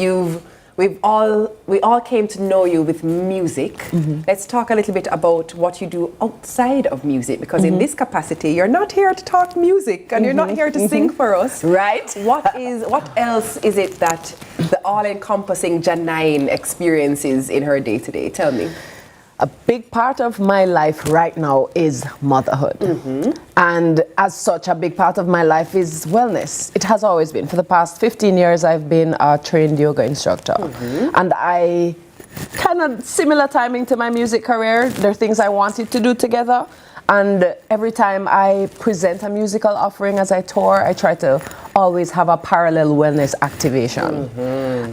We all came to know you with music. Let's talk a little bit about what you do outside of music, because in this capacity, you're not here to talk music and you're not here to sing for us. Right. What else is it that the all-encompassing Janine experiences in her day-to-day? Tell me. A big part of my life right now is motherhood. And as such, a big part of my life is wellness. It has always been. For the past 15 years, I've been a trained yoga instructor. And I kind of similar timing to my music career. There are things I wanted to do together. And every time I present a musical offering as I tour, I try to always have a parallel wellness activation.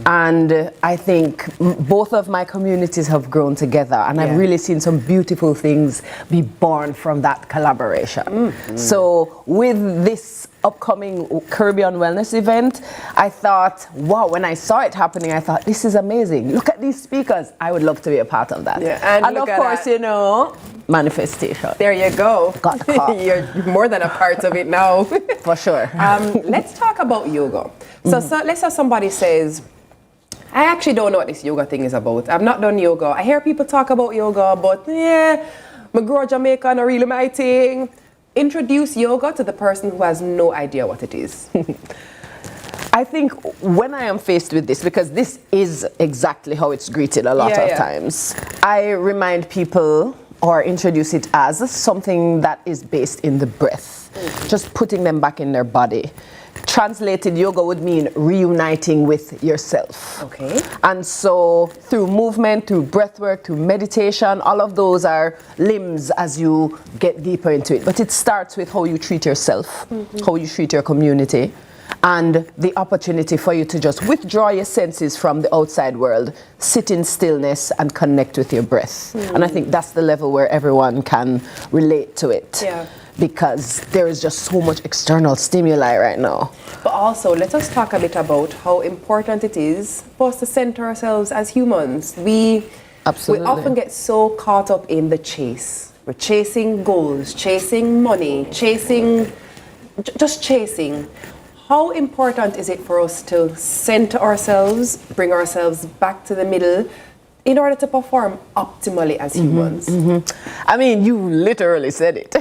And I think both of my communities have grown together, and I've really seen some beautiful things be born from that collaboration. So with this upcoming Caribbean Wellness event, I thought, wow, when I saw it happening, I thought, this is amazing. Look at these speakers. I would love to be a part of that. And of course, you know, manifestation. There you go. Got the call. You're more than a part of it now. For sure. Let's talk about yoga. So let's say somebody says, I actually don't know what this yoga thing is about. I've not done yoga. I hear people talk about yoga, but yeah, I grew up Jamaica, not really my thing. Introduce yoga to the person who has no idea what it is. I think when I am faced with this, because this is exactly how it's greeted a lot of times, I remind people or introduce it as something that is based in the breath, just putting them back in their body. Translated, yoga would mean reuniting with yourself. Okay. And so through movement, through breath work, through meditation, all of those are limbs as you get deeper into it. But it starts with how you treat yourself, how you treat your community, and the opportunity for you to just withdraw your senses from the outside world, sit in stillness and connect with your breath. And I think that's the level where everyone can relate to it. Because there is just so much external stimuli right now. But also, let us talk a bit about how important it is for us to center ourselves as humans. We often get so caught up in the chase. We're chasing goals, chasing money, just chasing. How important is it for us to center ourselves, bring ourselves back to the middle, in order to perform optimally as humans? I mean, you literally said it.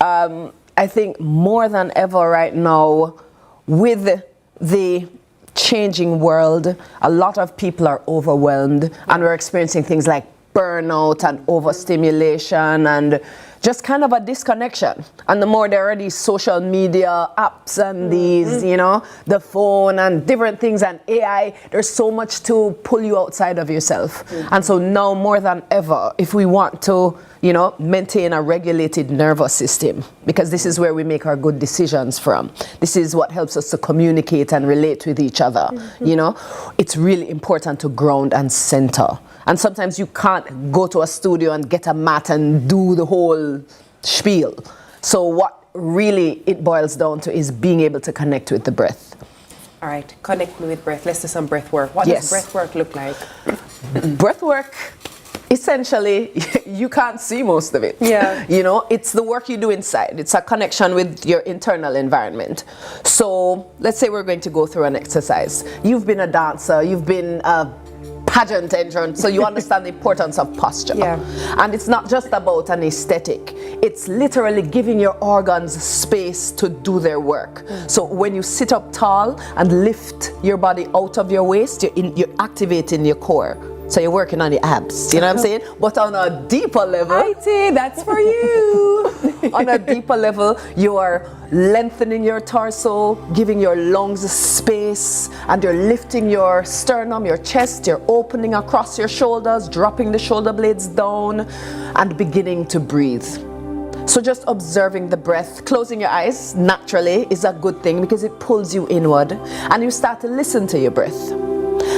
I think more than ever right now, with the changing world, a lot of people are overwhelmed, and we're experiencing things like burnout and overstimulation and just kind of a disconnection. And the more there are these social media apps and these, you know, the phone and different things and AI, there's so much to pull you outside of yourself. And so now more than ever, if we want to, you know, maintain a regulated nervous system, because this is where we make our good decisions from. This is what helps us to communicate and relate with each other, you know. It's really important to ground and center. And sometimes you can't go to a studio and get a mat and do the whole spiel. So what really it boils down to is being able to connect with the breath. All right, connect me with breath. Let's do some breath work. What does breath work look like? Breath work, essentially, you can't see most of it. You know, it's the work you do inside. It's a connection with your internal environment. So let's say we're going to go through an exercise. You've been a dancer, you've been a pageant entrant, so you understand the importance of posture. And it's not just about an aesthetic. It's literally giving your organs space to do their work. So when you sit up tall and lift your body out of your waist, you're activating your core. So you're working on the abs, you know what I'm saying? But on a deeper level, that's for you. On a deeper level, you are lengthening your torso, giving your lungs space, and you're lifting your sternum, your chest, you're opening across your shoulders, dropping the shoulder blades down, and beginning to breathe. So just observing the breath, closing your eyes naturally is a good thing because it pulls you inward, and you start to listen to your breath.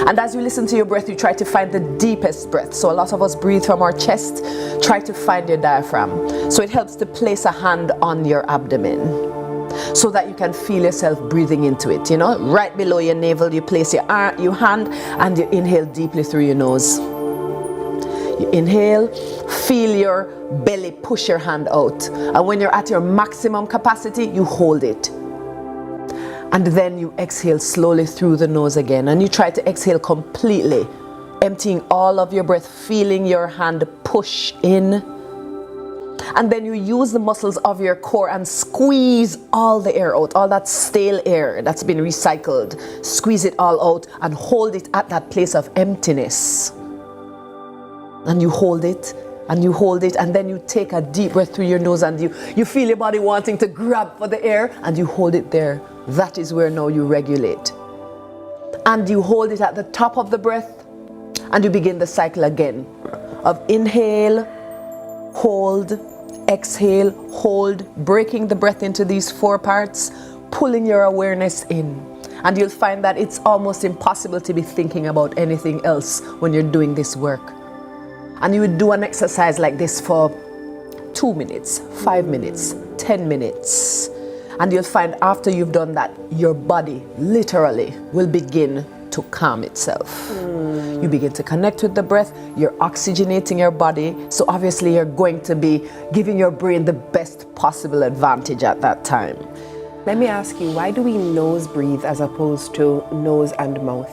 And as you listen to your breath, you try to find the deepest breath. So a lot of us breathe from our chest. Try to find your diaphragm. So it helps to place a hand on your abdomen so that you can feel yourself breathing into it. You know, right below your navel, you place your hand and you inhale deeply through your nose. You inhale, feel your belly push your hand out. And when you're at your maximum capacity, you hold it. And then you exhale slowly through the nose again. And you try to exhale completely, emptying all of your breath, feeling your hand push in. And then you use the muscles of your core and squeeze all the air out, all that stale air that's been recycled. Squeeze it all out and hold it at that place of emptiness. And you hold it, and you hold it, and then you take a deep breath through your nose, and you feel your body wanting to grab for the air, and you hold it there. That is where now you regulate. And you hold it at the top of the breath, and you begin the cycle again of inhale, hold, exhale, hold, breaking the breath into these 4 parts, pulling your awareness in. And you'll find that it's almost impossible to be thinking about anything else when you're doing this work. And you would do an exercise like this for 2 minutes, 5 minutes, 10 minutes. And you'll find after you've done that, your body literally will begin to calm itself. You begin to connect with the breath, you're oxygenating your body, so obviously you're going to be giving your brain the best possible advantage at that time. Let me ask you, why do we nose breathe as opposed to nose and mouth?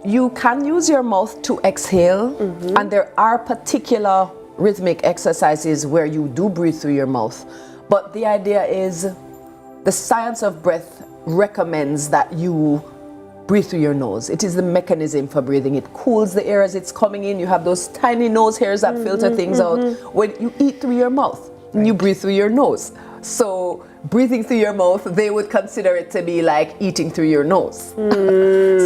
You can use your mouth to exhale, and there are particular rhythmic exercises where you do breathe through your mouth. But the idea is, the science of breath recommends that you breathe through your nose. It is the mechanism for breathing. It cools the air as it's coming in. You have those tiny nose hairs that filter things out. When you eat through your mouth, you breathe through your nose. So breathing through your mouth, they would consider it to be like eating through your nose.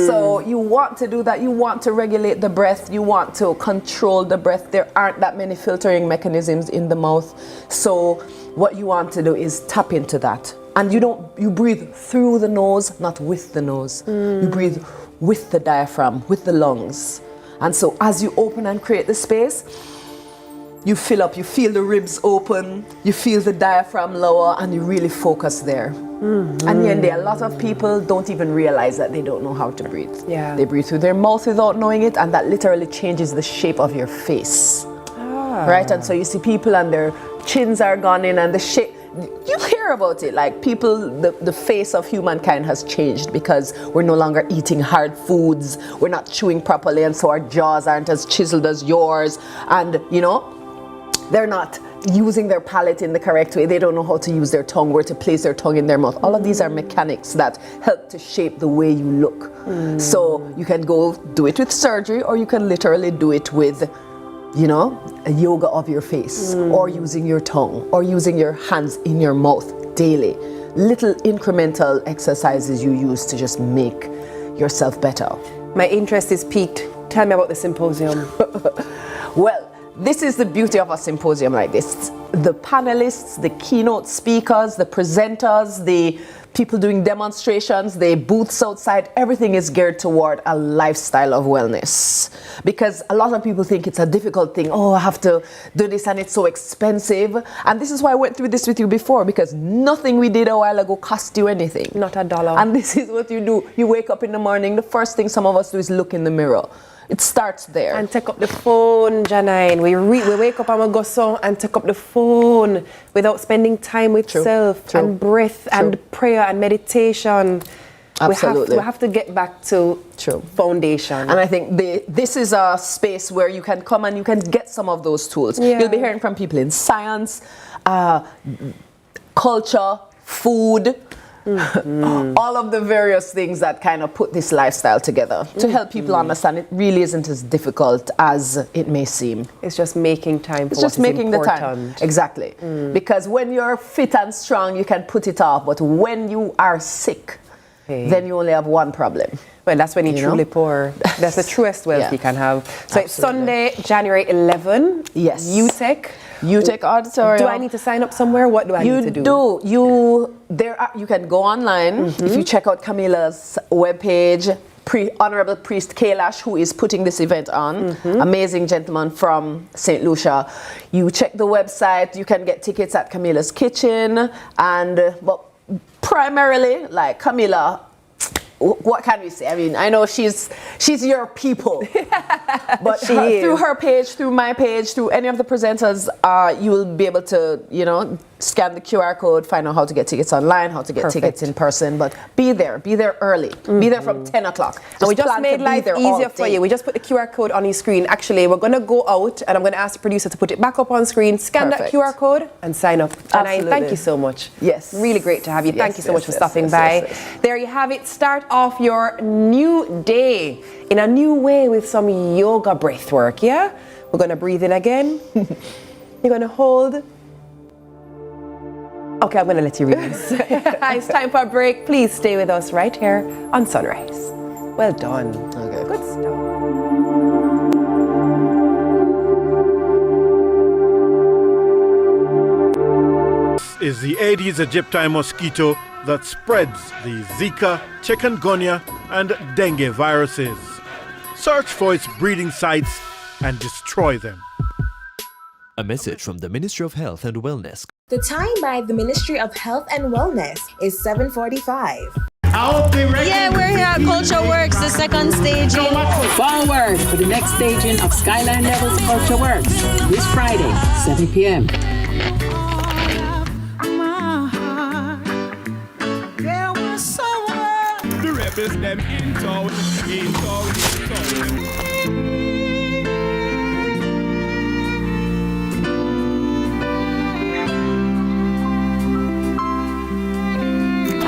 So you want to do that. You want to regulate the breath. You want to control the breath. There aren't that many filtering mechanisms in the mouth. So what you want to do is tap into that. And you breathe through the nose, not with the nose. You breathe with the diaphragm, with the lungs. And so as you open and create the space, you fill up, you feel the ribs open, you feel the diaphragm lower, and you really focus there. And yet a lot of people don't even realize that they don't know how to breathe. Yeah. They breathe through their mouth without knowing it, and that literally changes the shape of your face. Right? And so you see people and their chins are gone in, and the shape, you hear about it, like people, the face of humankind has changed because we're no longer eating hard foods, we're not chewing properly, and so our jaws aren't as chiseled as yours, and they're not using their palate in the correct way. They don't know how to use their tongue, where to place their tongue in their mouth. All of these are mechanics that help to shape the way you look. So you can go do it with surgery, or you can literally do it with a yoga of your face, or using your tongue, or using your hands in your mouth daily. Little incremental exercises you use to just make yourself better. My interest is piqued. Tell me about the symposium. Well, this is the beauty of a symposium like this. The panelists, the keynote speakers, the presenters, the people doing demonstrations, the booths outside, everything is geared toward a lifestyle of wellness. Because a lot of people think it's a difficult thing. Oh, I have to do this and it's so expensive. And this is why I went through this with you before, because nothing we did a while ago cost you anything. Not $1. And this is what you do. You wake up in the morning, the first thing some of us do is look in the mirror. It starts there. And take up the phone, Janine. We wake up and we go so and take up the phone without spending time with self and breath and prayer and meditation. Absolutely. We have to get back to foundation. And I think this is a space where you can come and you can get some of those tools. Yeah. You'll be hearing from people in science, culture, food, all of the various things that kind of put this lifestyle together to help people understand it really isn't as difficult as it may seem. It's just making time for It's just making the time. Exactly. Because when you're fit and strong, you can put it off. But when you are sick, then you only have one problem. Well, that's when you're truly poor. That's the truest wealth you can have. So it's Sunday, January 11. Yes. UTEC Auditorium. Do I need to sign up somewhere? What do I need to do? You can go online. If you check out Camilla's webpage, Honorable Priest Kailash, who is putting this event on, amazing gentleman from St. Lucia. You check the website. You can get tickets at Camilla's Kitchen, and primarily, like Camilla, what can we say? I mean, I know she's your people, but through her page, through my page, through any of the presenters, you will be able to, scan the QR code, find out how to get tickets online, how to get tickets in person. But be there early, be there from 10 o'clock. And we just made life easier for you. We just put the QR code on your screen. Actually, we're going to go out, and I'm going to ask the producer to put it back up on screen, scan that QR code, and sign up. And I thank you so much. Yes. Really great to have you. Thank you so much for stopping by. There you have it. Start off your new day in a new way with some yoga breath work, yeah? We're going to breathe in again. You're going to hold. Okay, I'm going to let you release. It's time for a break. Please stay with us right here on Sunrise. Well done. Okay. Good stuff. Is the Aedes aegypti mosquito that spreads the Zika, chikungunya, and dengue viruses. Search for its breeding sites and destroy them. A message from the Ministry of Health and Wellness. The time by the Ministry of Health and Wellness is 7:45. Yeah, we're here at Culture Works, the second staging. Forward for the next staging of Skyline Levels Culture Works this Friday, 7 p.m. The rebels them in town.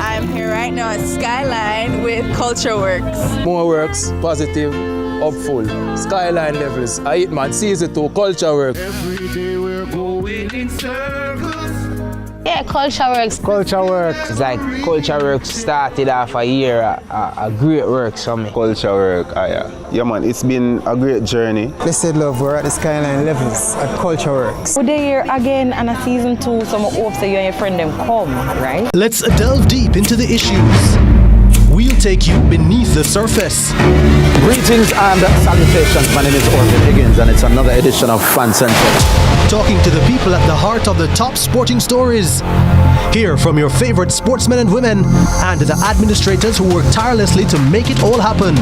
I'm here right now at Skyline with Culture Works. More works, positive, hopeful. Skyline levels. I hit man, season 2, Culture Works. Every day we're going in circles. Yeah, Culture Works. Culture Works. It's like Culture Works started off a year, a great work for me. Culture work, yeah man, it's been a great journey. Blessed love, we're at the Skyline Levels at Culture Works. We're here again on a season 2, so I hope that you and your friend them come, right? Let's delve deep into the issues. We'll take you beneath the surface. Greetings and salutations. My name is Orville Higgins, and it's another edition of Fan Central. Talking to the people at the heart of the top sporting stories. Hear from your favorite sportsmen and women and the administrators who work tirelessly to make it all happen.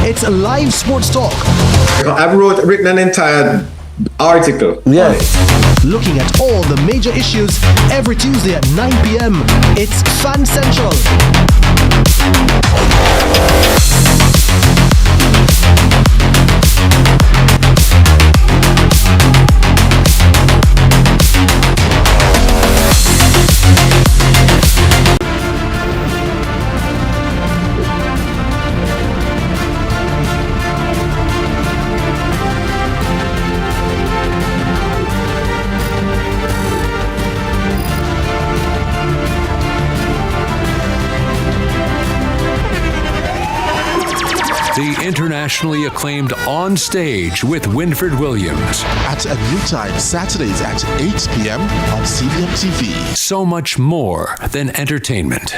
It's live sports talk. I've written an entire article. Yes. Looking at all the major issues every Tuesday at 9 p.m. It's Fan Central. The internationally acclaimed On Stage with Winford Williams. At a new time, Saturdays at 8 p.m. on CVMTV. So much more than entertainment.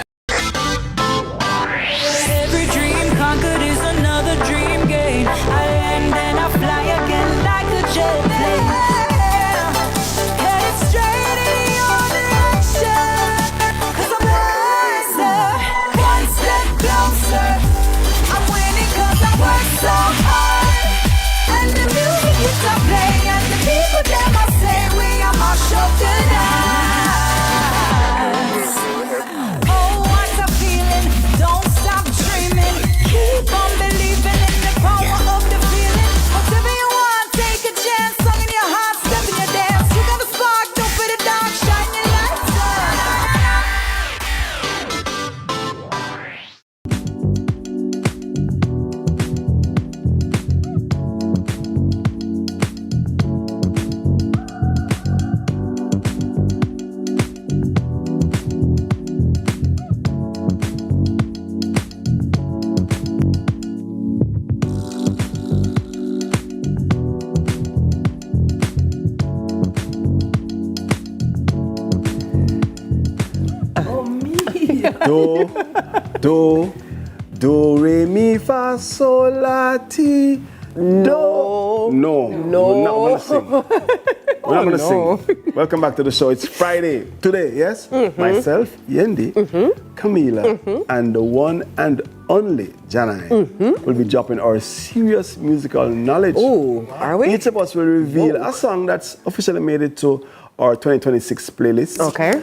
Every dream conquered is another dream gained. I land and I fly again like a jet plane. Headed straight in your direction. 'Cause I'm wiser, one step closer. I'm winning 'cause I work so hard. And the music keeps on playing, and the people them I say we are my show tonight. Oh, what a feeling! Don't stop dreaming. Keep on believing in the power of the feeling. Whatever you want, take a chance. Song in your heart, step in your dance. You got a spark, don't put it down. Shine your lights on. Do, re, mi, fa, sol, la, ti, do. No. We're not going to sing. We're not going to sing. Welcome back to the show. It's Friday. Today, yes? Myself, Yendi, Camila, and the one and only Janine will be dropping our serious musical knowledge. Oh, are we? Each of us will reveal a song that's officially made it to our 2026 playlist. Okay.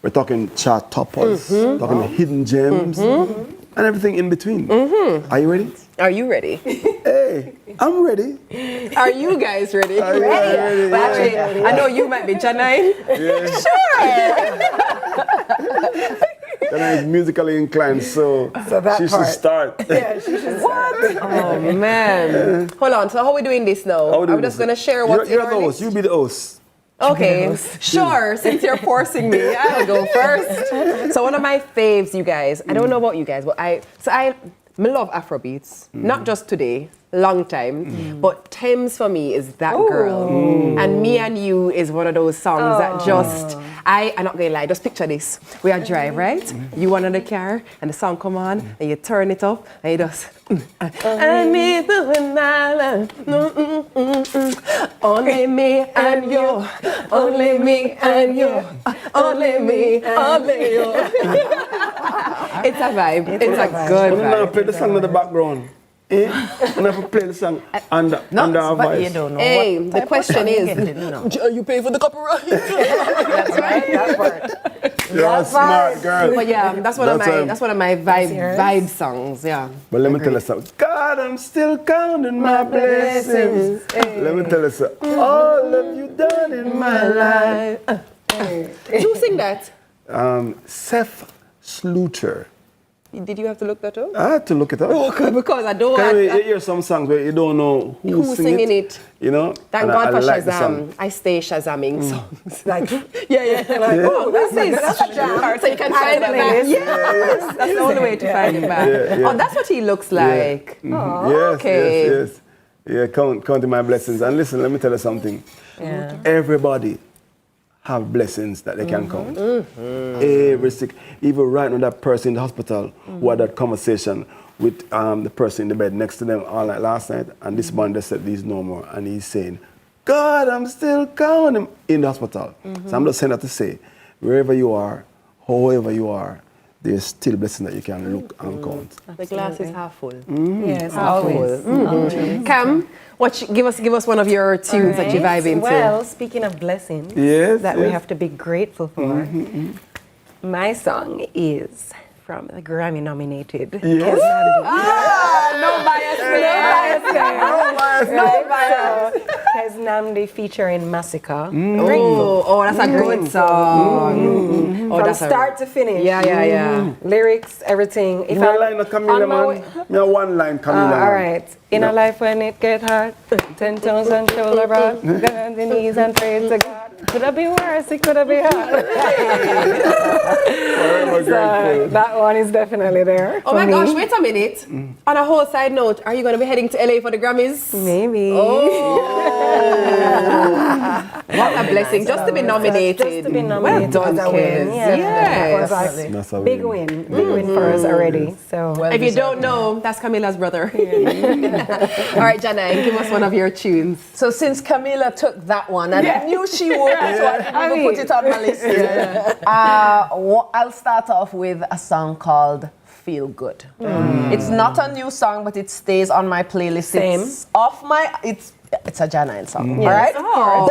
We're talking chart toppers, talking hidden gems, and everything in between. Are you ready? Are you ready? Hey, I'm ready. Are you guys ready? Are you ready? Well, actually, I know you might be Janine. Yeah. Sure. Janine is musically inclined, so that she part. should start. Yeah, she should start. Oh, man. Hold on. So how are we doing this now? Are we just going to share what's in You're our the host. list? You be the host. Okay, sure. Since you're forcing me, I'll go first. So one of my faves, you guys. I don't know about you guys, but I love Afrobeats. Not just today, long time. But Thames for me is that girl. And Me and You is one of those songs that just. I'm not gonna lie. Just picture this: we are drive, right? You one in the car, and the song come on, and you turn it up, and you just. And me doing my life. Only me and you. Only me and you. Only me, only you. It's a vibe. It's a good vibe. I'm play the song in the background. I'm going to play the song under our voice. You don't know. Hey, the question is, you pay for the copyright? That's right. That part. You're a smart girl. But yeah, that's one of my vibe songs. Yeah. But let me tell you something. God, I'm still counting my blessings. Let me tell you something. All of you done in my life. Who sing that? Seth Sluter. Did you have to look that up? I had to look it up. Okay, because I don't. You hear some songs where you don't know who's singing it. You know. Thank God for Shazam. I stay Shazamming songs. Like, yeah. Like, oh, that's a jam. So you can find it back. Yes. That's the only way to find it back. Oh, that's what he looks like. Yes, okay. Yes. Yeah, counting my blessings. And listen, let me tell you something. Yeah. Everybody have blessings that they can count. Every sick, even right now that person in the hospital who had that conversation with the person in the bed next to them all night last night, and this man just said he's no more, and he's saying, God, I'm still counting in the hospital. So I'm just saying that to say, wherever you are, however you are, there's still blessing that you can look and count. The glass is half full. Yes, always. Cam, give us one of your tunes that you vibe into. Well, speaking of blessings that we have to be grateful for, my song is from the Grammy-nominated. Yes. No bias there. No bias. Kes Namdi featuring Massacre. Oh, that's a good song. From start to finish. Yeah. Lyrics, everything. If one line of Camila, man. One line, Camila. All right. In a life when it get hard, 10,000 shoulder broad, get on the knees and pray to God. Could have been worse, it could have been hard. So that one is definitely there. Oh my gosh, wait a minute. On a whole side note, are you going to be heading to LA for the Grammys? Maybe. Oh. What a blessing, just to be nominated. Just to be nominated. Well done, kids. Yes. That was big win. Big win for us already. So if you don't know, that's Camila's brother. All right, Janine, give us one of your tunes. So since Camila took that one, and I knew she would, so I didn't even put it on my list. I'll start off with a song called Feel Good. It's not a new song, but it stays on my playlist. Same. It's a Janine song, all right? Oh,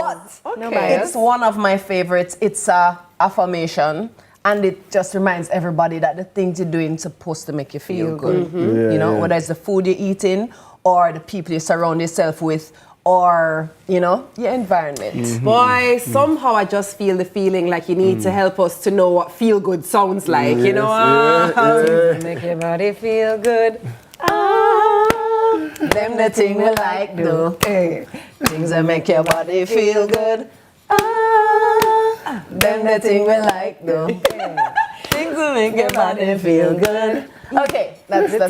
but it's one of my favorites. It's a affirmation. And it just reminds everybody that the things you're doing is supposed to make you feel good. You know, whether it's the food you're eating or the people you surround yourself with or, you know, your environment. Boy, somehow I just feel the feeling like you need to help us to know what feel good sounds like, you know? Make your body feel good. Them the thing we like do. Things that make your body feel good. Them the thing we like do. Things that make your body feel good. Okay, that's it.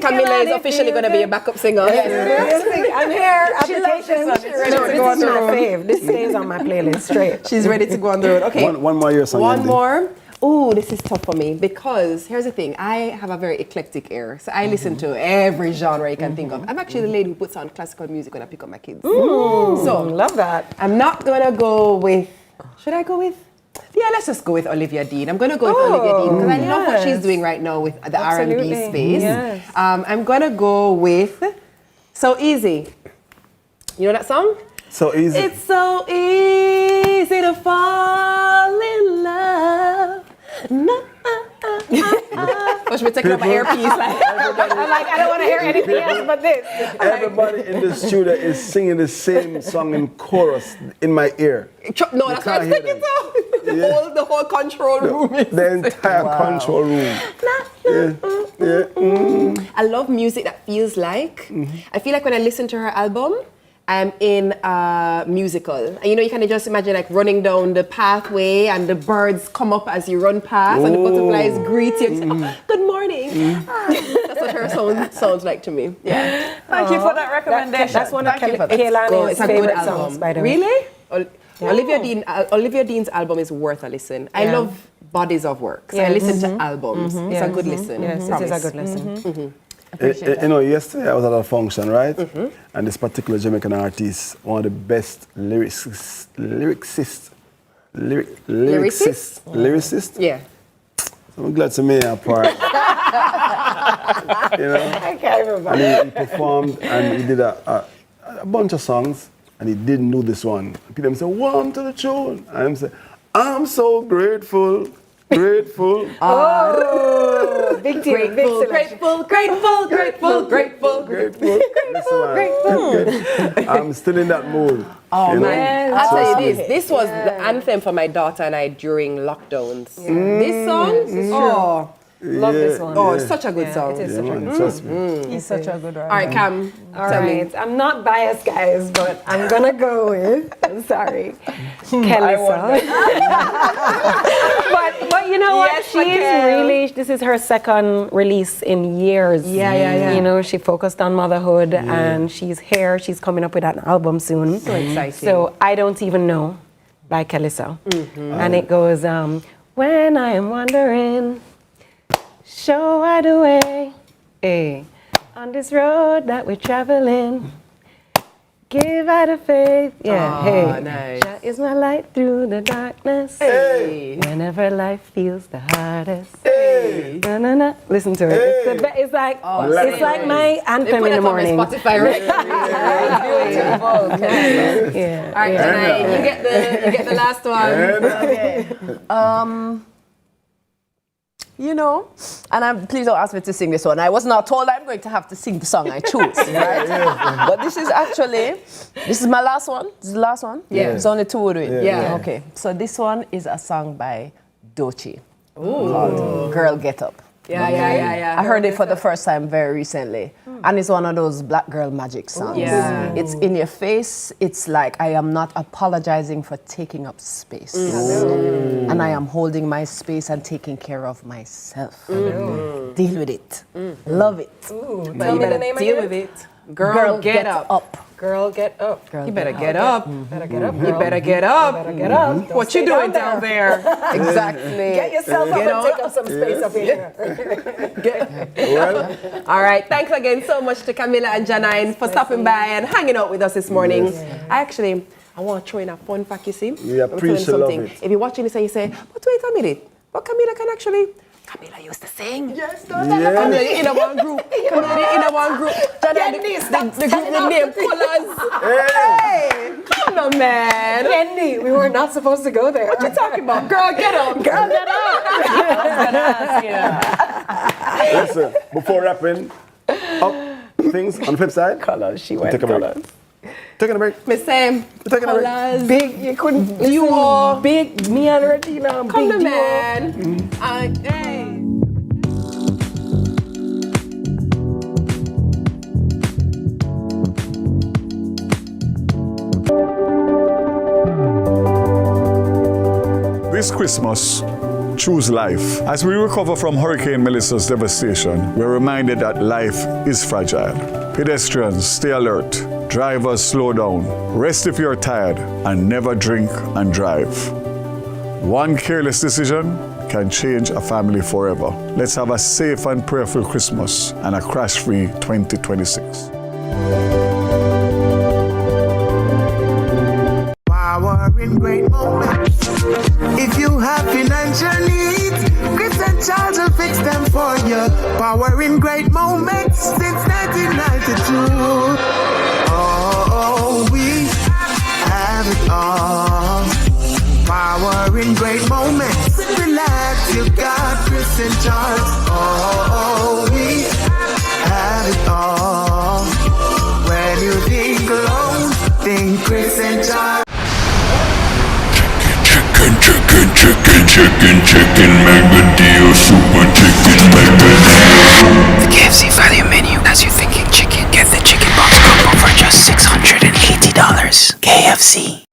Camila is officially going to be a backup singer. Yes. I'm here. Application. She's ready to go on the road. This stays on my playlist straight. She's ready to go on the road. Okay. One more year song. One more. Oh, this is tough for me because here's the thing. I have a very eclectic ear. So I listen to every genre you can think of. I'm actually the lady who puts on classical music when I pick up my kids. So, love that. I'm not going to go with... Should I go with... Yeah, let's just go with Olivia Dean. I'm going to go with Olivia Dean because I love what she's doing right now with the R&B space. Yes. I'm going to go with So Easy. You know that song? So easy. It's so easy to fall in love. No. Watch me taking off my earpiece. I'm like, I don't want to hear anything else but this. Everybody in the studio is singing the same song in chorus in my ear. No, that's what I'm thinking too. The whole control room. The entire control room. I love music that feels like. I feel like when I listen to her album, I'm in a musical. And you know, you kind of just imagine like running down the pathway and the birds come up as you run past and the butterflies greet you and say, oh, good morning. That's what her sounds like to me. Yeah. Thank you for that recommendation. That's one of Kaylani's favorite songs, by the way. Really? Olivia Dean's album is worth a listen. I love bodies of work. So I listen to albums. It's a good listen. Yes, it is a good listen. You know, yesterday I was at a function, right? And this particular Jamaican artist, one of the best lyricists. Yeah. So I'm glad to meet her part. You know? I can't remember. And he performed and he did a bunch of songs and he didn't do this one. People say, warm to the tune. And I'm saying, I'm so grateful. Grateful. Oh, big deal. Grateful. I'm still in that mood. Oh man, I'll tell you this was the anthem for my daughter and I during lockdowns. This song, love this one. Oh, it's such a good song. It is such a good song. He's such a good writer. All right, Cam. All right, I'm not biased, guys, but I'm gonna go with. I'm sorry, Kelly. But you know what? This is her second release in years. Yeah. You know, she focused on motherhood and she's coming up with an album soon. So exciting. So I don't even know by Kelly. And it goes, when I am wandering, show I the way, on this road that we're traveling. Give I the faith, nice. That is my light through the darkness. Whenever life feels the hardest. Na. Listen to it. It's like it's like my anthem in the morning. Spotify, right? Beautiful. Okay. All right, tonight you get the last one. You know, and please don't ask me to sing this one. I was not told I'm going to have to sing the song I choose, right? But this is my last one. This is the last one? Yeah. It's only two we're doing? Yeah. Okay, so this one is a song by Doechii called Girl Get Up. Yeah. I heard it for the first time very recently. And it's one of those black girl magic songs. Yeah. It's in your face. It's like I am not apologizing for taking up space. And I am holding my space and taking care of myself. Deal with it. Love it. But you better deal with it. Girl, get up. Girl, get up. You better get up. Better get up. You better get up. Better get up. What you doing down there? Exactly. Get yourself up and take up some space up here. All right. Thanks again so much to Camilla and Janine for stopping by and hanging out with us this morning. I want to throw in a fun fact, you see. We appreciate something. If you're watching this and you say, but wait a minute, but Camilla Camilla used to sing. Yes, Camilla in a one group. The group name Colors. Hey, come on, man. Kenny, we were not supposed to go there. What you talking about? Girl, get up. Girl, get up. Listen, before wrapping up things on the flip side. Colors, she went Colors. Taking a break. Miss Sam. Colors. Big, you couldn't. You are big. Me and Regina. Come big on, man. Hey. This Christmas, choose life. As we recover from Hurricane Melissa's devastation, we're reminded that life is fragile. Pedestrians, stay alert. Drivers, slow down. Rest if you're tired, and never drink and drive. One careless decision can change a family forever. Let's have a safe and prayerful Christmas and a crash-free 2026. Power in great moments. If you have Powering great moments since 1992. Oh, we have it all. Powering great moments. Relax, you got Chris and Charles. Oh, we have it all. When you think alone, think Chris and Charles. Chicken, mega deal, super chicken, mega deal. The KFC value menu has you thinking chicken. Get the chicken box combo for just $680. KFC.